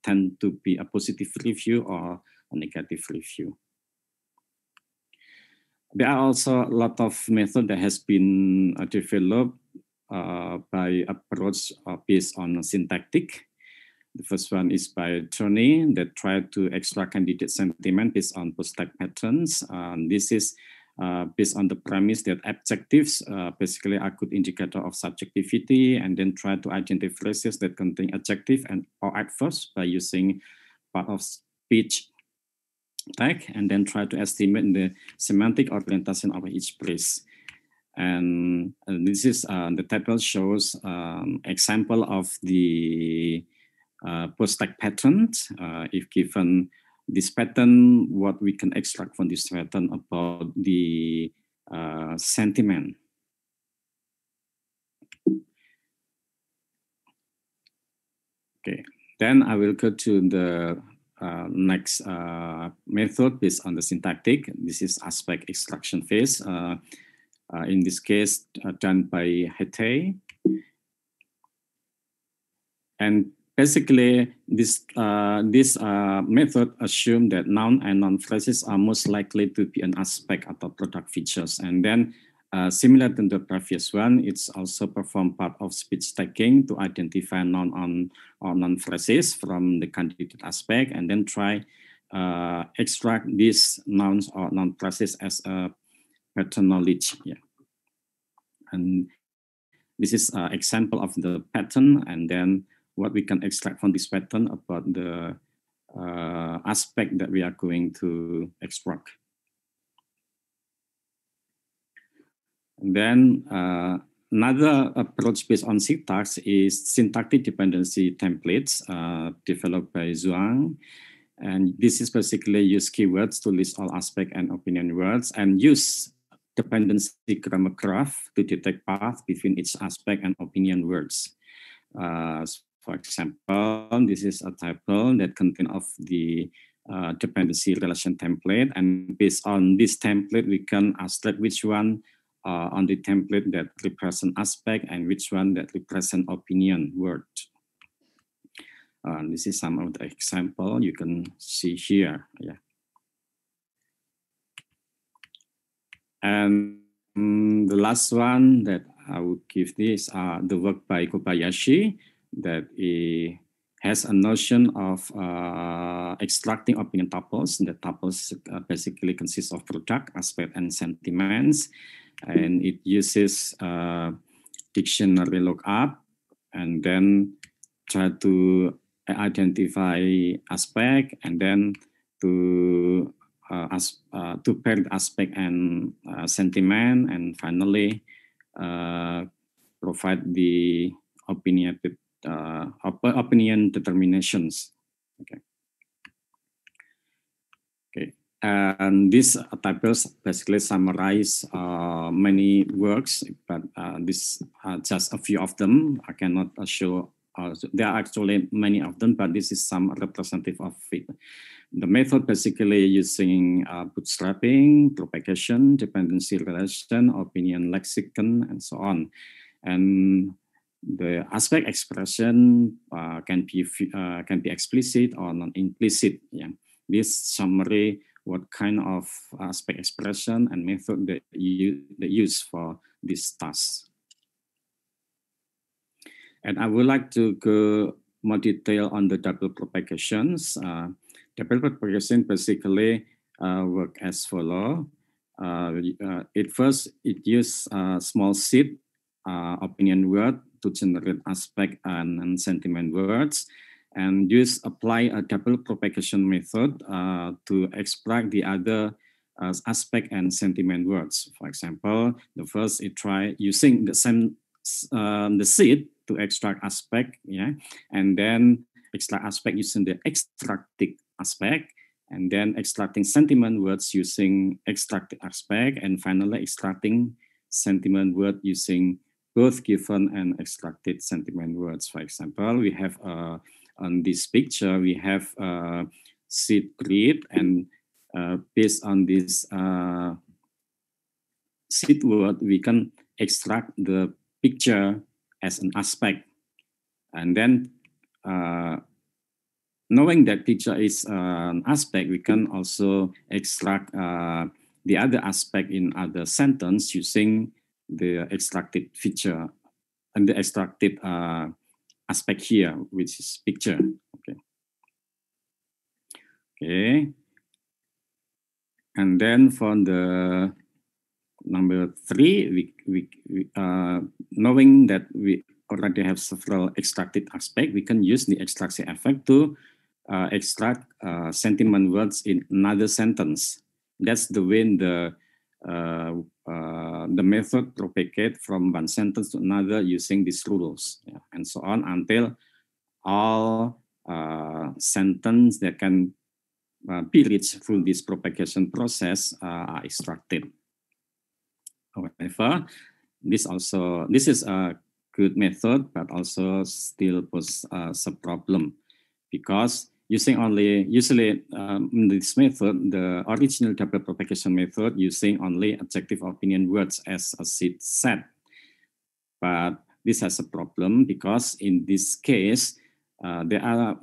tend to be a positive review or a negative review. There are also a lot of methods that has been developed by approach based on syntactic. The first one is by Turney that tried to extract candidate sentiment based on post-type patterns. This is based on the premise that adjectives basically are good indicator of subjectivity, and then try to identify phrases that contain adjective or adverbs by using part of speech tag, and then try to estimate the semantic orientation of each phrase. And this is the table shows example of the post-type pattern. If given this pattern, what we can extract from this pattern about the sentiment. Okay, then I will go to the next method based on the syntactic. This is aspect extraction phase. In this case, done by Hete. And basically, this method assumes that noun and noun phrases are most likely to be an aspect of product features. And then, similar to the previous one, it's also perform part of speech tagging to identify noun or noun phrases from the candidate aspect, and then try extract these nouns or noun phrases as a pattern knowledge. Yeah. And this is an example of the pattern, and then what we can extract from this pattern about the aspect that we are going to extract. And then another approach based on syntax is syntactic dependency templates developed by Zhuang. And this is basically use keywords to list all aspect and opinion words, and use dependency grammar graph to detect path between each aspect and opinion words. For example, this is a table that contains of the dependency relation template, and based on this template, we can abstract which one on the template that represent aspect and which one that represent opinion word. This is some of the example you can see here. Yeah. And the last one that I would give this the work by Kobayashi that has a notion of extracting opinion tuples. The tuples basically consist of product, aspect, and sentiments, and it uses dictionary lookup and then try to identify aspect, and then to pair the aspect and sentiment, and finally provide the opinion determinations. Okay. Okay. And these tables basically summarize many works, but this are just a few of them. I cannot show. There are actually many of them, but this is some representative of it. The method basically using bootstrapping, propagation, dependency relation, opinion lexicon, and so on. And the aspect expression can be explicit or non-implicit. Yeah. This summary what kind of aspect expression and method that you use for this task. And I would like to go more detail on the double propagations. Double propagation basically work as follow. It uses small seed opinion word to generate aspect and sentiment words, and apply a double propagation method to extract the other aspect and sentiment words. For example, the first it try using the seed to extract aspect, yeah, and then extract aspect using the extracted aspect, and then extracting sentiment words using extracted aspect, and finally extracting sentiment word using both given and extracted sentiment words. For example, we have on this picture, we have seed grid, and based on this seed word, we can extract the picture as an aspect. And then knowing that picture is an aspect, we can also extract the other aspect in other sentence using the extracted feature and the extracted aspect here, which is picture. Okay. And then for the number 3, we knowing that we already have several extracted aspects, we can use the extraction effect to extract sentiment words in another sentence. That's the way the method propagate from one sentence to another using these rules, and so on until all sentences that can be reached through this propagation process are extracted. However, this is a good method, but also still poses a problem, because usually in this method, the original double propagation method using only adjective opinion words as a seed set. But this has a problem because in this case, there are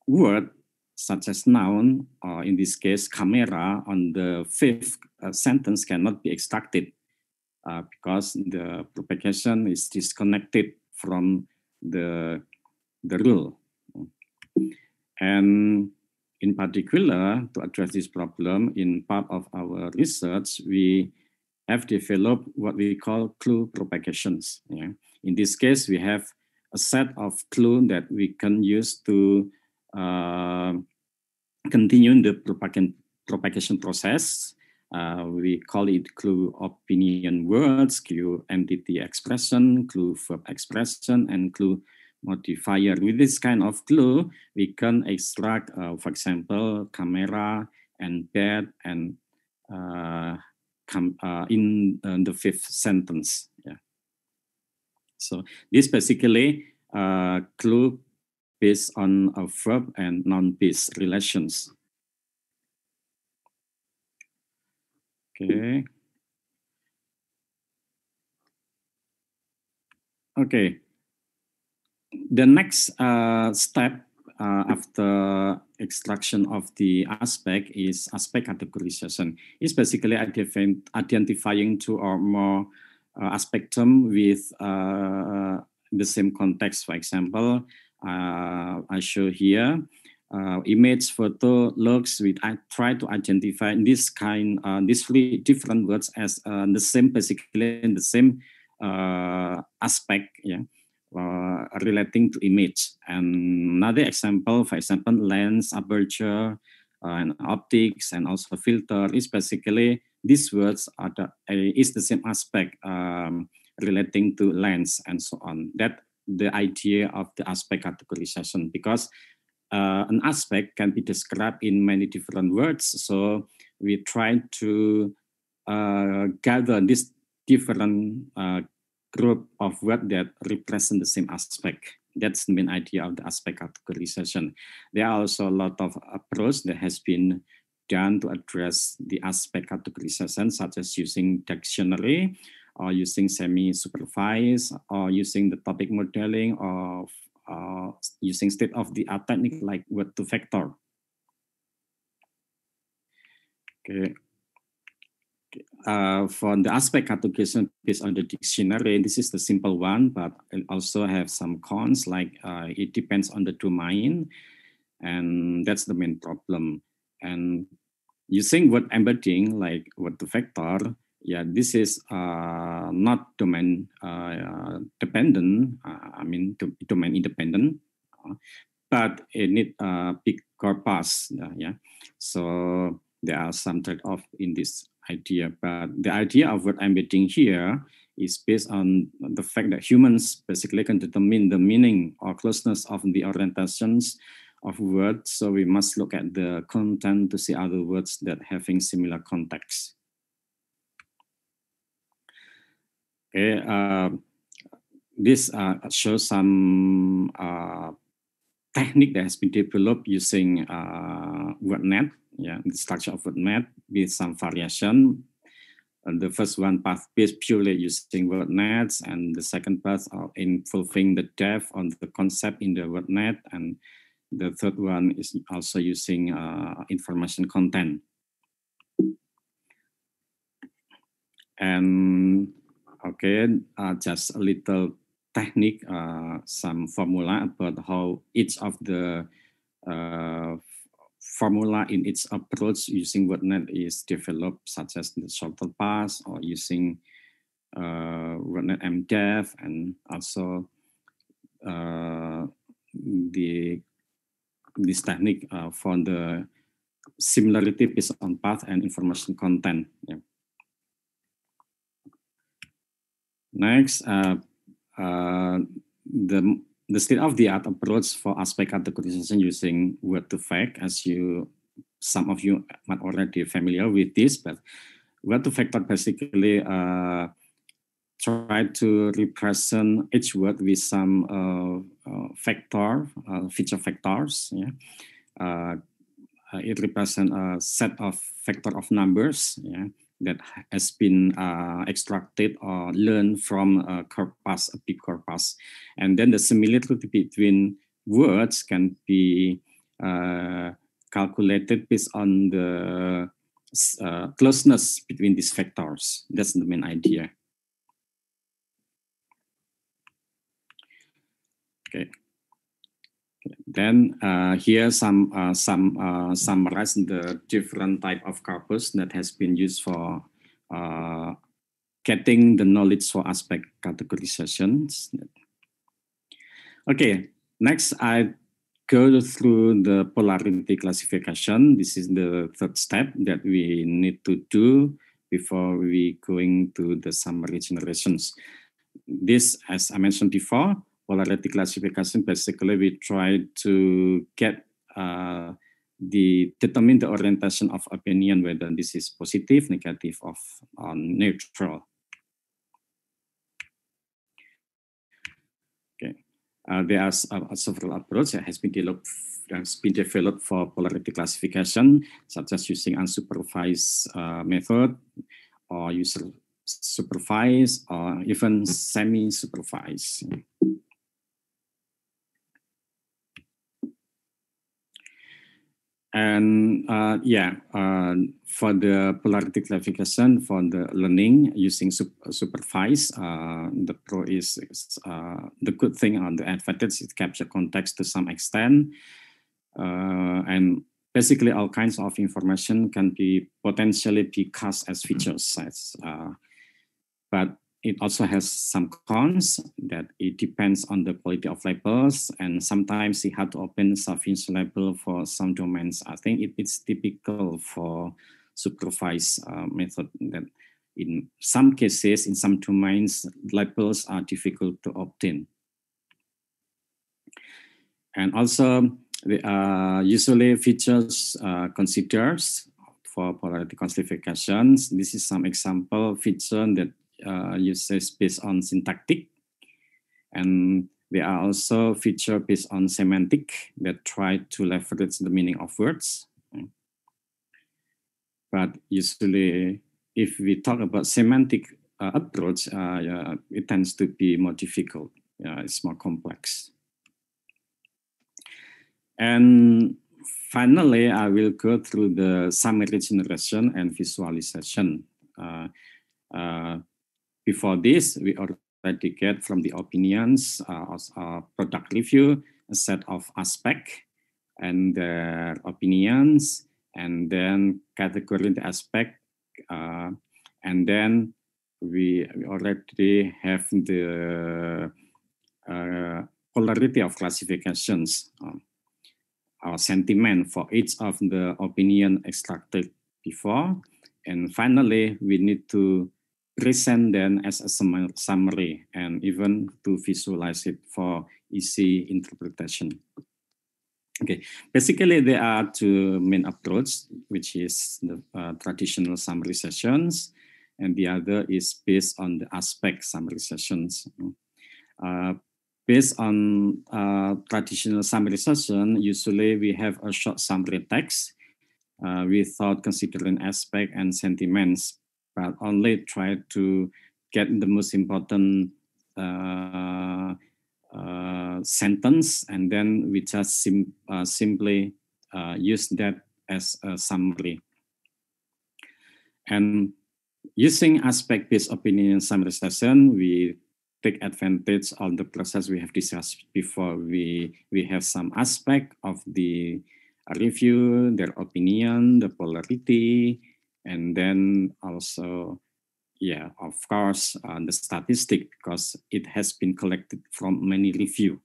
words such as noun, or in this case, camera, on the 5th sentence cannot be extracted because the propagation is disconnected from the rule. And in particular, to address this problem, in part of our research, we have developed what we call clue propagations. In this case, we have a set of clues that we can use to continue the propagation process. We call it clue opinion words, clue entity expression, clue verb expression, and clue modifier. With this kind of clue, we can extract, for example, camera and bed, and in the 5th sentence. So this basically clue based on a verb and noun-based relations. Okay. Okay. The next step after extraction of the aspect is aspect categorization. It's basically identifying 2 or more aspect terms with the same context. For example, I show here image, photo, looks. I try to identify these 3 different words as the same, basically the same aspect, relating to image. And another example, for example, lens, aperture, and optics, and also filter, is basically these words is the same aspect relating to lens and so on. That the idea of the aspect categorization, because an aspect can be described in many different words. So we try to gather this different group of words that represent the same aspect. That's the main idea of the aspect categorization. There are also a lot of approaches that has been done to address the aspect categorization, such as using dictionary, or using semi-supervised, or using the topic modeling, or using state-of-the-art technique like word-to-vector. Okay. For the aspect categorization based on the dictionary, this is the simple one, but it also have some cons, like it depends on the domain, and that's the main problem. And using word embedding like word-to-vector, this is not domain dependent, domain independent, but it needs a big corpus. So there are some trade-off in this idea, but the idea of word embedding here is based on the fact that humans basically can determine the meaning or closeness of the orientations of words. So we must look at the content to see other words that having similar context. Okay, this shows some technique that has been developed using WordNet. Yeah, the structure of WordNet with some variation. The first one path based purely using WordNet, and the second path involving the depth on the concept in the WordNet, and the third one is also using information content. And okay, just a little technique, some formula about how each of the formula in its approach using WordNet is developed, such as the shorter path or using WordNet MDEV, and also this technique for the similarity based on path and information content. Yeah. Next, the state-of-the-art approach for aspect categorization using word-to-fact, as some of you might already familiar with this, but word-to-factor basically try to represent each word with some feature factors. Yeah. It represents a set of factor of numbers. Yeah, that has been extracted or learned from a corpus, a big corpus. And then the similarity between words can be calculated based on the closeness between these factors. That's the main idea. Okay. Then here summarize the different type of corpus that has been used for getting the knowledge for aspect categorizations. Okay, next I go through the polarity classification. This is the third step that we need to do before we going to the summary generations. This, as I mentioned before, polarity classification, basically we try to get determine the orientation of opinion, whether this is positive, negative, or neutral. Okay, there are several approaches that has been developed for polarity classification, such as using unsupervised method, or user supervised, or even semi-supervised. And for the polarity classification for the learning using supervised, the pro is the good thing on the advantage is capture context to some extent, and basically all kinds of information can be potentially be cast as features, but it also has some cons that it depends on the quality of labels, and sometimes you have to open sufficient label for some domains. I think it's typical for supervised method that in some cases, in some domains, labels are difficult to obtain. And also, usually features considered for polarity classifications. This is some example feature that uses based on syntactic, and there are also features based on semantic that try to leverage the meaning of words. But usually, if we talk about semantic approach, it tends to be more difficult. It's more complex. And finally, I will go through the summary generation and visualization. Before this, we already get from the opinions, product review, a set of aspects and their opinions, and then category the aspect, and then we already have the polarity of classifications, our sentiment for each of the opinion extracted before, and finally we need to present them as a summary and even to visualize it for easy interpretation. Okay, basically there are two main approaches, which is the traditional summary sessions, and the other is based on the aspect summary sessions. Based on traditional summary session, usually we have a short summary text without considering aspect and sentiments, but only try to get the most important sentence, and then we just simply use that as a summary. And using aspect-based opinion summary session, we take advantage of the process we have discussed before. We have some aspect of the review, their opinion, the polarity, and then also, yeah, of course, the statistic, because it has been collected from many review.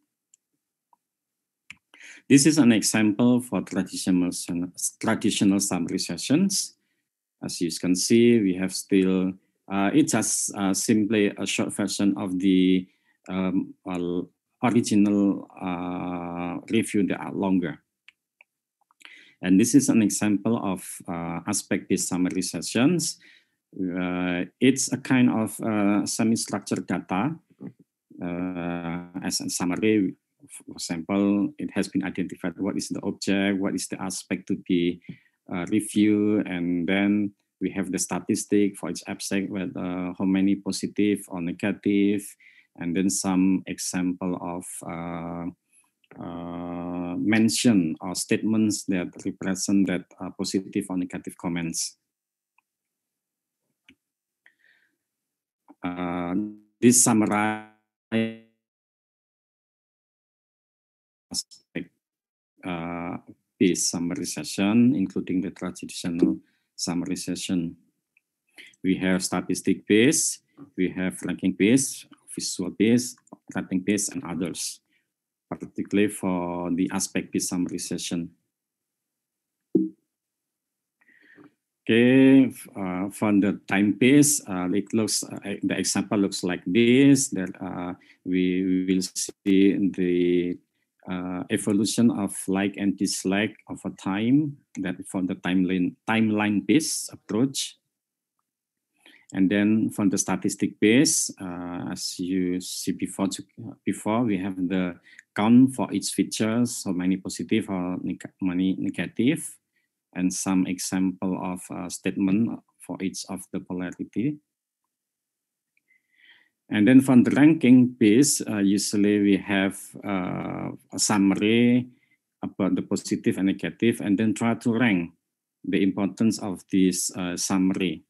This is an example for traditional summary sessions. As you can see, we have still, it's just simply a short version of the original review that are longer. And this is an example of aspect-based summary sessions. It's a kind of semi-structured data as a summary. For example, it has been identified what is the object, what is the aspect to be reviewed, and then we have the statistic for each aspect, with how many positive or negative, and then some example of mention or statements that represent that positive or negative comments. This summarize aspect based summary session, including the traditional summary session. We have statistic based, we have ranking based, visual based, rating based, and others, particularly for the aspect based summary session. Okay, for the time base, it looks the example looks like this. That we will see the evolution of like and dislike over time. That for the timeline based approach, and then from the statistic base, as you see before, we have the count for each feature, so many positive or many negative, and some example of statement for each of the polarity. And then from the ranking base, usually we have a summary about the positive and negative, and then try to rank the importance of this summary.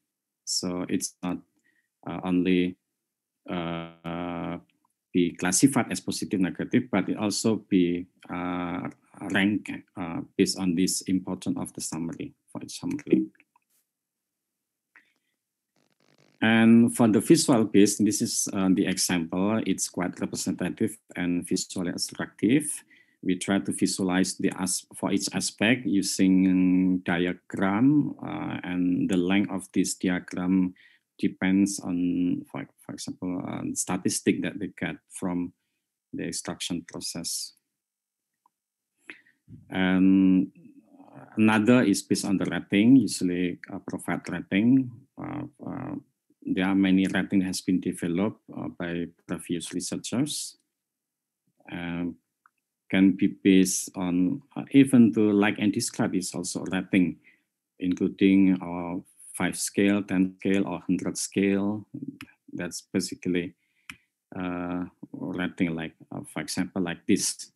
So it's not only be classified as positive, negative, but it also be ranked based on this importance of the summary for each summary. And for the visual base, this is the example. It's quite representative and visually attractive. We try to visualize for each aspect using diagram, and the length of this diagram depends on, for example, statistic that they get from the extraction process. And another is based on the rating, usually provide rating. There are many rating has been developed by previous researchers. Can be based on even to like and dislike is also rating, including 5 scale, 10 scale, or 100 scale. That's basically rating, like for example, like this.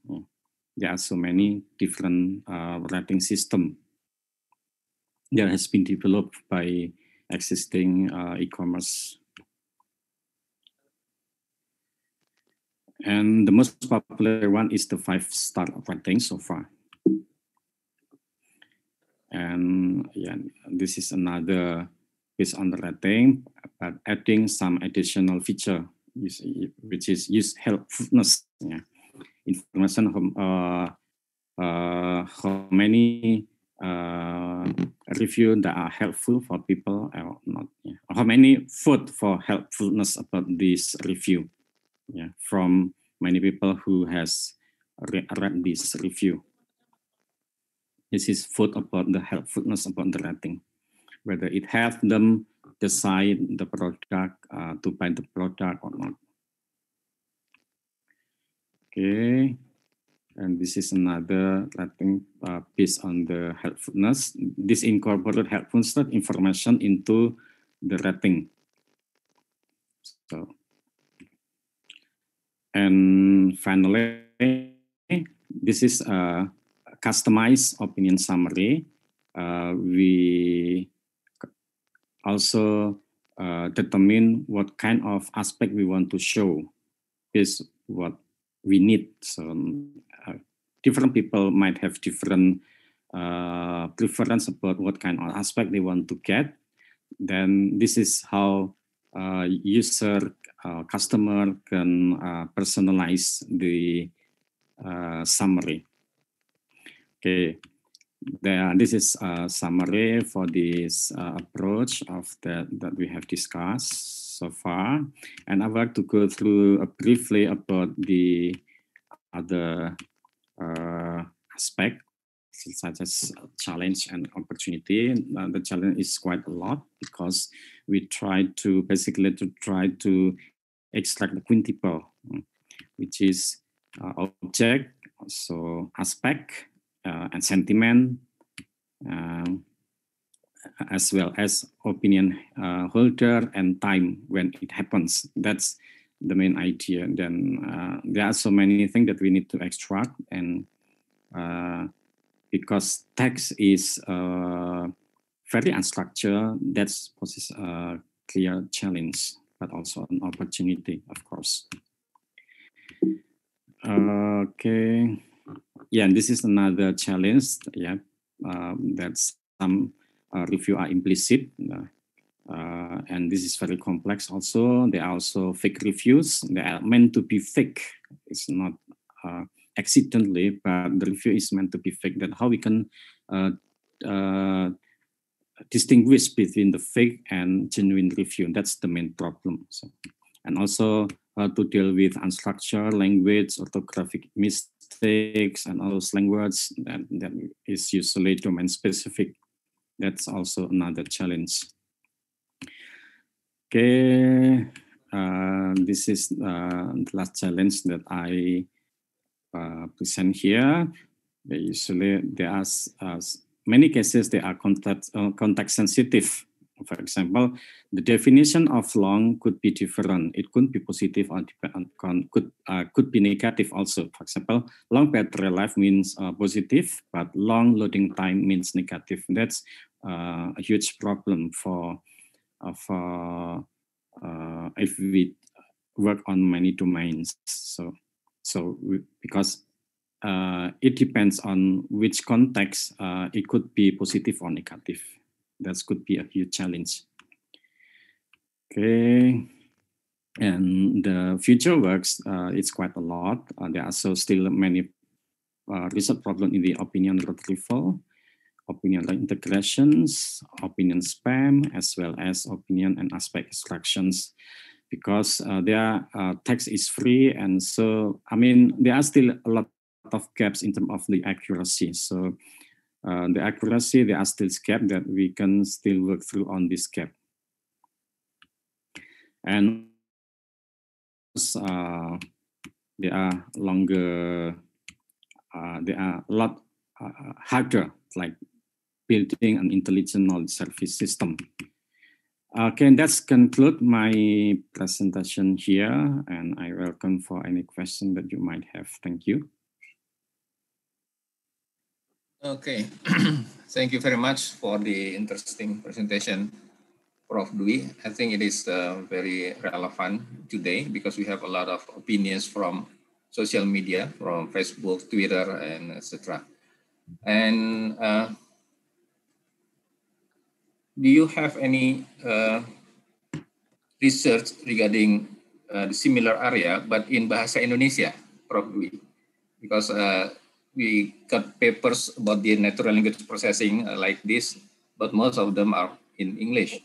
There are so many different rating system that has been developed by existing e-commerce. And the most popular one is the 5-star rating so far. And yeah, this is another based on the rating, but adding some additional feature, which is use helpfulness. Yeah. Information how many review that are helpful for people or not. Yeah. How many vote for helpfulness about this review? Yeah, from many people who has read this review. This is vote about the helpfulness about the rating, whether it helps them decide the product to buy the product or not. Okay. And this is another rating based on the helpfulness. This incorporated helpfulness information into the rating. So, and finally, this is a customized opinion summary. We also determine what kind of aspect we want to show is what we need. So different people might have different preference about what kind of aspect they want to get. Then this is how user, customer can personalize the summary. Okay, this is a summary for this approach of that we have discussed so far. And I would like to go through briefly about the other aspect, such as challenge and opportunity. The challenge is quite a lot because we try to basically extract the quintuple, which is object, so aspect, and sentiment, as well as opinion holder and time when it happens. That's the main idea. Then there are so many things that we need to extract, and because text is very unstructured, that poses a clear challenge, but also an opportunity, of course. Okay. Yeah, and this is another challenge. Yeah, that some review are implicit, and this is very complex. Also, there are also fake reviews. They are meant to be fake. It's not accidentally, but the review is meant to be fake. That how we can distinguish between the fake and genuine review. That's the main problem. So, and also to deal with unstructured language, orthographic mistakes, and all those languages that is usually domain specific. That's also another challenge. Okay, this is the last challenge that I present here. Usually there are many cases they are context sensitive. For example, the definition of long could be different. It could be positive or could be negative also. For example, long battery life means positive, but long loading time means negative. That's a huge problem for if we work on many domains. Because it depends on which context, it could be positive or negative. That could be a huge challenge. Okay, and the future works, it's quite a lot. There are also still many research problems in the opinion retrieval, opinion integrations, opinion spam, as well as opinion and aspect extractions, because their text is free, and so there are still a lot of gaps in terms of the accuracy. So the accuracy, there are still gaps that we can still work through on this gap. And they are longer, they are a lot harder, like building an intelligent knowledge service system. Okay, and that's conclude my presentation here, and I welcome for any question that you might have. Thank you. Okay, thank you very much for the interesting presentation, Prof. Dwi. I think it is very relevant today because we have a lot of opinions from social media, from Facebook, Twitter, and etc. And do you have any research regarding the similar area, but in Bahasa Indonesia, Prof. Dwi? Because we got papers about the natural language processing like this, but most of them are in English.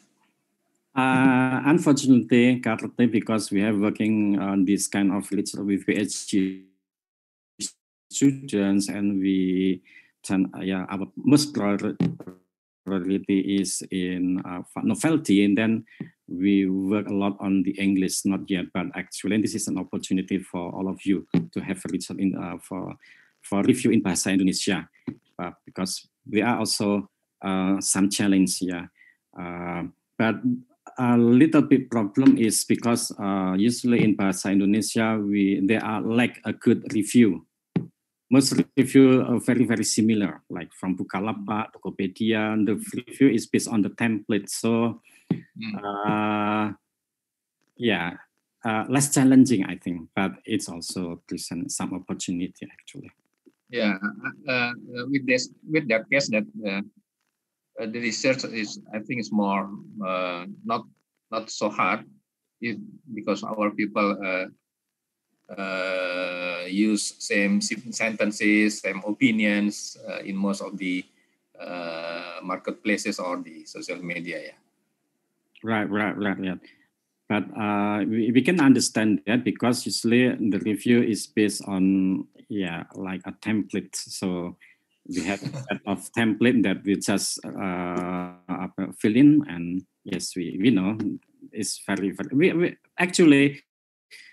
Unfortunately, currently, because we are working on this kind of research with PhD students, and our most priority is in novelty, and then we work a lot on the English, not yet, but actually this is an opportunity for all of you to have research in for review in Bahasa Indonesia, because there are also some challenge here, but a little bit problem is because usually in Bahasa Indonesia there are lack a good review. Most review are very similar, like from Bukalapak, Tokopedia. The review is based on the template, so less challenging, I think, but it's also present some opportunity actually. Yeah, with that case, that the research is, I think, is more not so hard, because our people use same sentences, same opinions in most of the marketplaces or the social media. Yeah. Right. Yeah. But we can understand that, because usually the review is based on like a template. So we have a set of template that we just fill in, and yes, we know it's very we actually.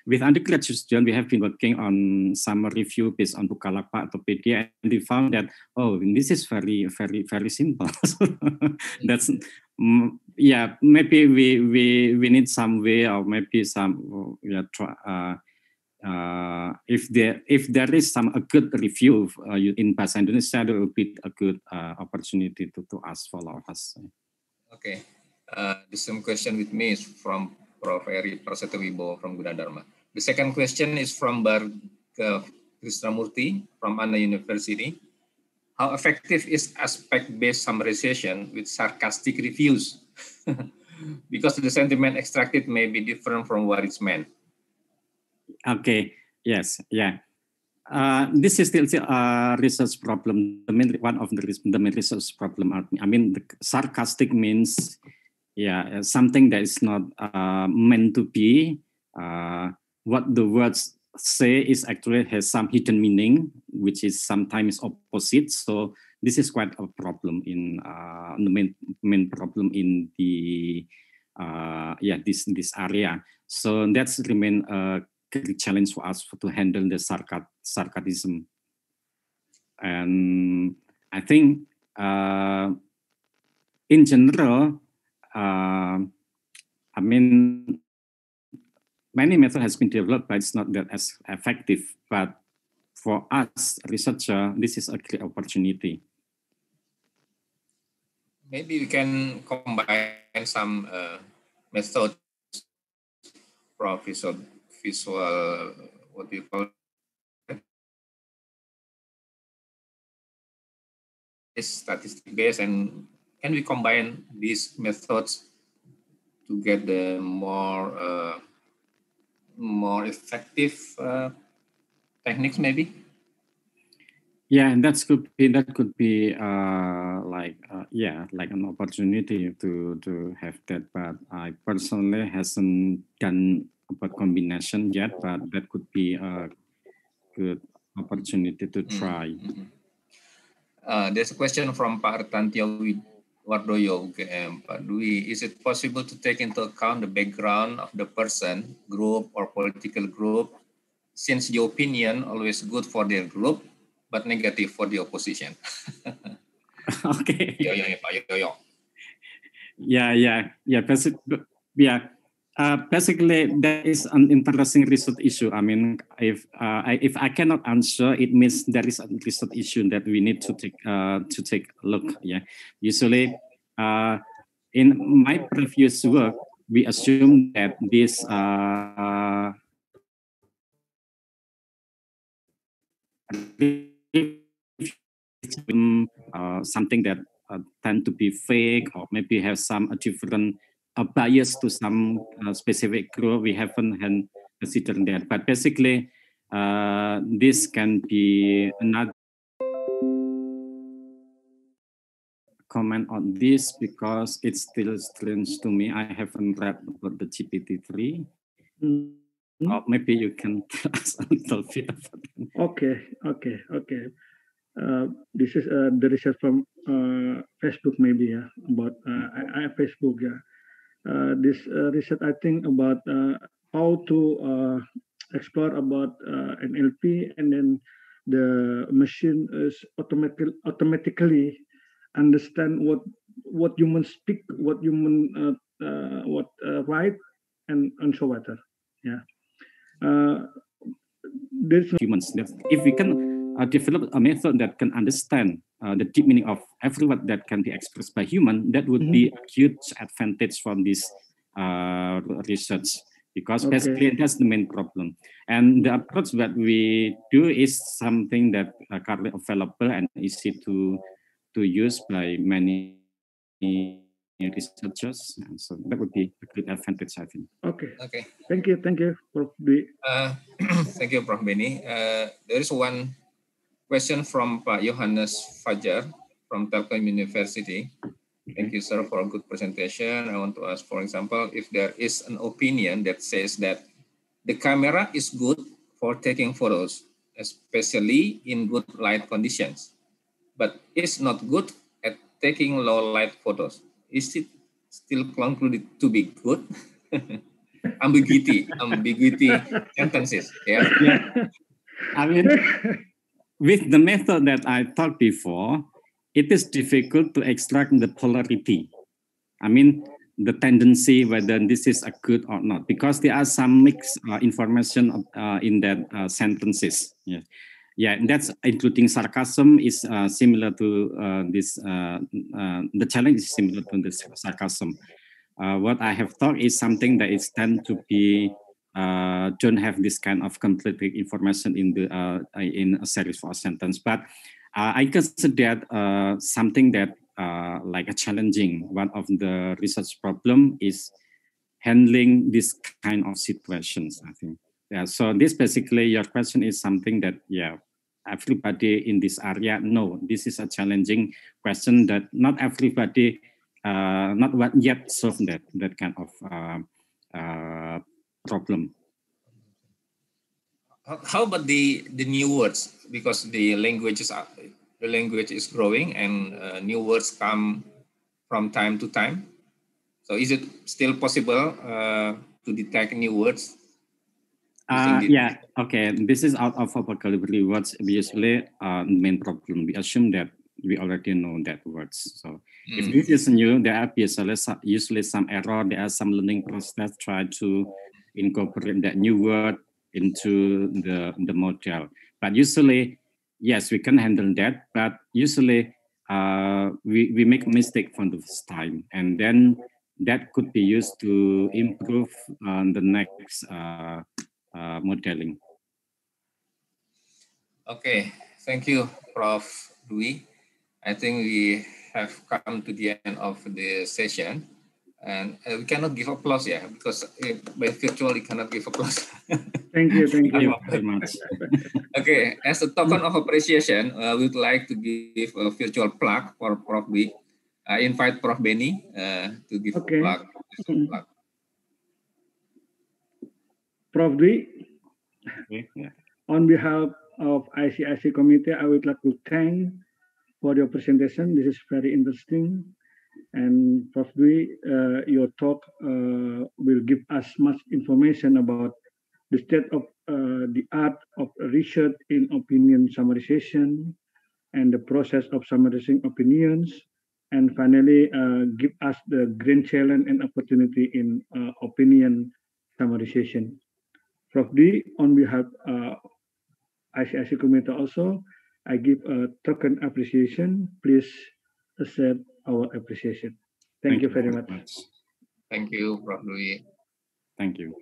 With undergraduate students, we have been working on some review based on Bukalapak, Tokopedia, and we found that, this is very simple. That's maybe we need some way, or maybe some if there is a good review in Bahasa Indonesia, there will be a good opportunity to ask follow us. Okay, the same question with me is from Prof. Eri Prasetyo Wibowo from Gunadarma. The second question is from Bar Krishnamurti from Anna University. How effective is aspect-based summarization with sarcastic reviews? Because the sentiment extracted may be different from what it's meant. Okay, yes, yeah. This is still a research problem. One of the main research problem. I mean, the sarcastic means something that is not meant to be. What the words say is actually has some hidden meaning, which is sometimes opposite. So this is quite a problem in the main problem in the this area. So that's remain a challenge for us to handle the sarcasm. And I think in general, I mean, many methods has been developed, but it's not that as effective. But for us, researcher, this is a great opportunity. Maybe we can combine some methods for visual, what do you call it? It's statistic based, and can we combine these methods to get the more effective techniques, maybe? Yeah, and that could be like an opportunity to have that. But I personally hasn't done a combination yet, but that could be a good opportunity to try. There's a question from Pak Artantio Wardoyo, UGM. Pak Dwi, is it possible to take into account the background of the person, group, or political group, since the opinion always good for their group, but negative for the opposition? Okay. Yo. Basically, that is an interesting research issue. I mean, if I cannot answer, it means there is a research issue that we need to take a look. Yeah, usually, in my previous work, we assume that this something that tend to be fake, or maybe have some different bias to some specific group. We haven't considered that, but basically this can be another comment on this because it's still strange to me. I haven't read about the GPT-3. Or maybe you can tell us a little bit about it. Okay. This is the research from Facebook, maybe, yeah, about Facebook, yeah. This research, I think, about how to explore about NLP, and then the machine is automatically understand what humans speak, what human write, and so better. Yeah. Humans. If we can develop a method that can understand the deep meaning of every word that can be expressed by human, that would be a huge advantage from this research, because basically that's the main problem. And the approach that we do is something that currently available and easy to use by many researchers, and so that would be a good advantage, I think. Okay. Okay. Thank you, Prof. B. Thank you, Prof. Benny. There is one question from Pak Johannes Fajar from Telkom University. Thank you, sir, for a good presentation. I want to ask, for example, if there is an opinion that says that the camera is good for taking photos, especially in good light conditions, but is not good at taking low light photos. Is it still concluded to be good? ambiguity sentences. Yeah. I mean, with the method that I talked before, it is difficult to extract the polarity. I mean, the tendency whether this is a good or not, because there are some mixed information in that sentences. Yeah, that's including sarcasm is similar to this. The challenge is similar to this sarcasm. What I have thought is something that is tend to be don't have this kind of complete information in the in a series for a sentence. But I consider something that like a challenging. One of the research problem is handling this kind of situations, I think. Yeah, so this basically your question is something that, yeah, everybody in this area know this is a challenging question that not everybody not yet solved that kind of problem. How about the new words? Because the language is growing and new words come from time to time. So is it still possible to detect new words? Yeah, okay. This is out of vocabulary words. Usually, main problem. We assume that we already know that words. So if this is new, there are usually some error. There are some learning process try to incorporate that new word into the model. But usually, yes, we can handle that. But usually, we make a mistake from the first time, and then that could be used to improve the next modeling. Okay, thank you, Prof. Dwi. I think we have come to the end of the session, and we cannot give applause, yeah, because by virtual we cannot give applause. Thank you very much. Okay, as a token of appreciation, we would like to give a virtual plug for Prof. Dwi. I invite Prof. Benny to give a plug. Prof. Dwi, on behalf of ICIC committee, I would like to thank for your presentation. This is very interesting. And Prof. Dwi, your talk will give us much information about the state of the art of research in opinion summarization and the process of summarizing opinions. And finally, give us the grand challenge and opportunity in opinion summarization. Prof. Dwi, on behalf of ICIC committee also, I give a token appreciation. Please accept our appreciation. Thank you very much. Thank you, Prof. Dwi. Thank you.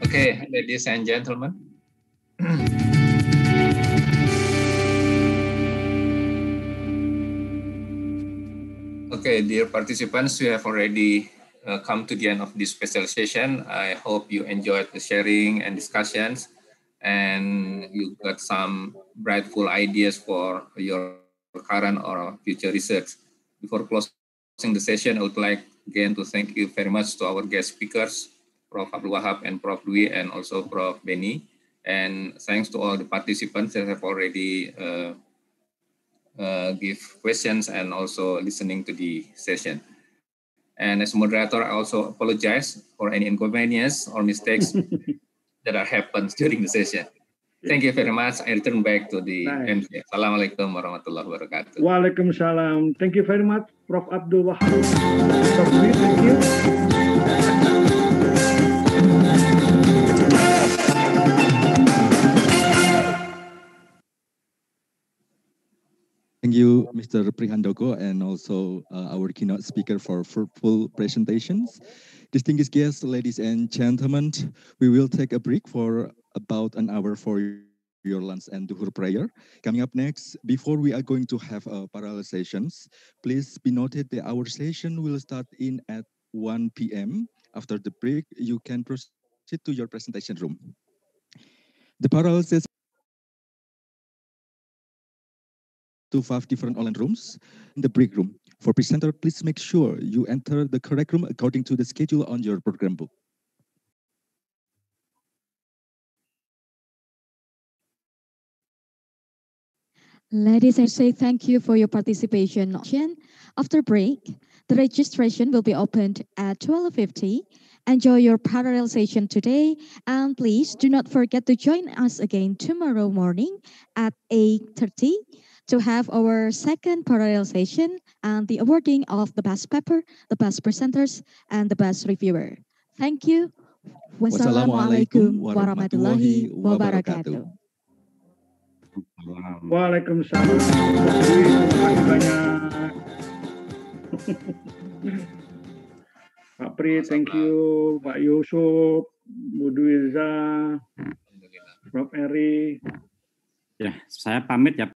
Okay, ladies and gentlemen. Okay, dear participants, we have already come to the end of this special session. I hope you enjoyed the sharing and discussions, and you got some brightful ideas for your current or future research. Before closing the session, I would like again to thank you very much to our guest speakers, Prof. Abdul Wahab and Prof. Dwi, and also Prof. Benny. And thanks to all the participants that have already give questions and also listening to the session. And as a moderator, I also apologize for any inconvenience or mistakes that are happened during the session. Thank you very much. I return back to the MC. Assalamualaikum warahmatullahi wabarakatuh. Waalaikumsalam. Thank you very much, Prof. Abdul Wahab. Prof. Dwi, thank you. Thank you, Mr. Prihandoko, and also our keynote speaker for fruitful presentations. Distinguished guests, ladies and gentlemen, we will take a break for about an hour for your lunch and duhur prayer. Coming up next, before we are going to have parallel sessions, please be noted that our session will start in at 1 p.m. After the break, you can proceed to your presentation room. The parallel session to 5 different online rooms in the break room. For presenter, please make sure you enter the correct room according to the schedule on your program book. Ladies and gentlemen, thank you for your participation. After break, the registration will be opened at 12:50. Enjoy your parallel session today, and please do not forget to join us again tomorrow morning at 8:30 to have our second parallel session and the awarding of the best paper, the best presenters, and the best reviewer. Thank you. Wassalamualaikum warahmatullahi wabarakatuh. Waalaikumsalam. Terima kasih banyak. Pak Pri, thank you. Pak Yusuf, Bu Dwiza, Prof. Eri. Ya, saya pamit ya.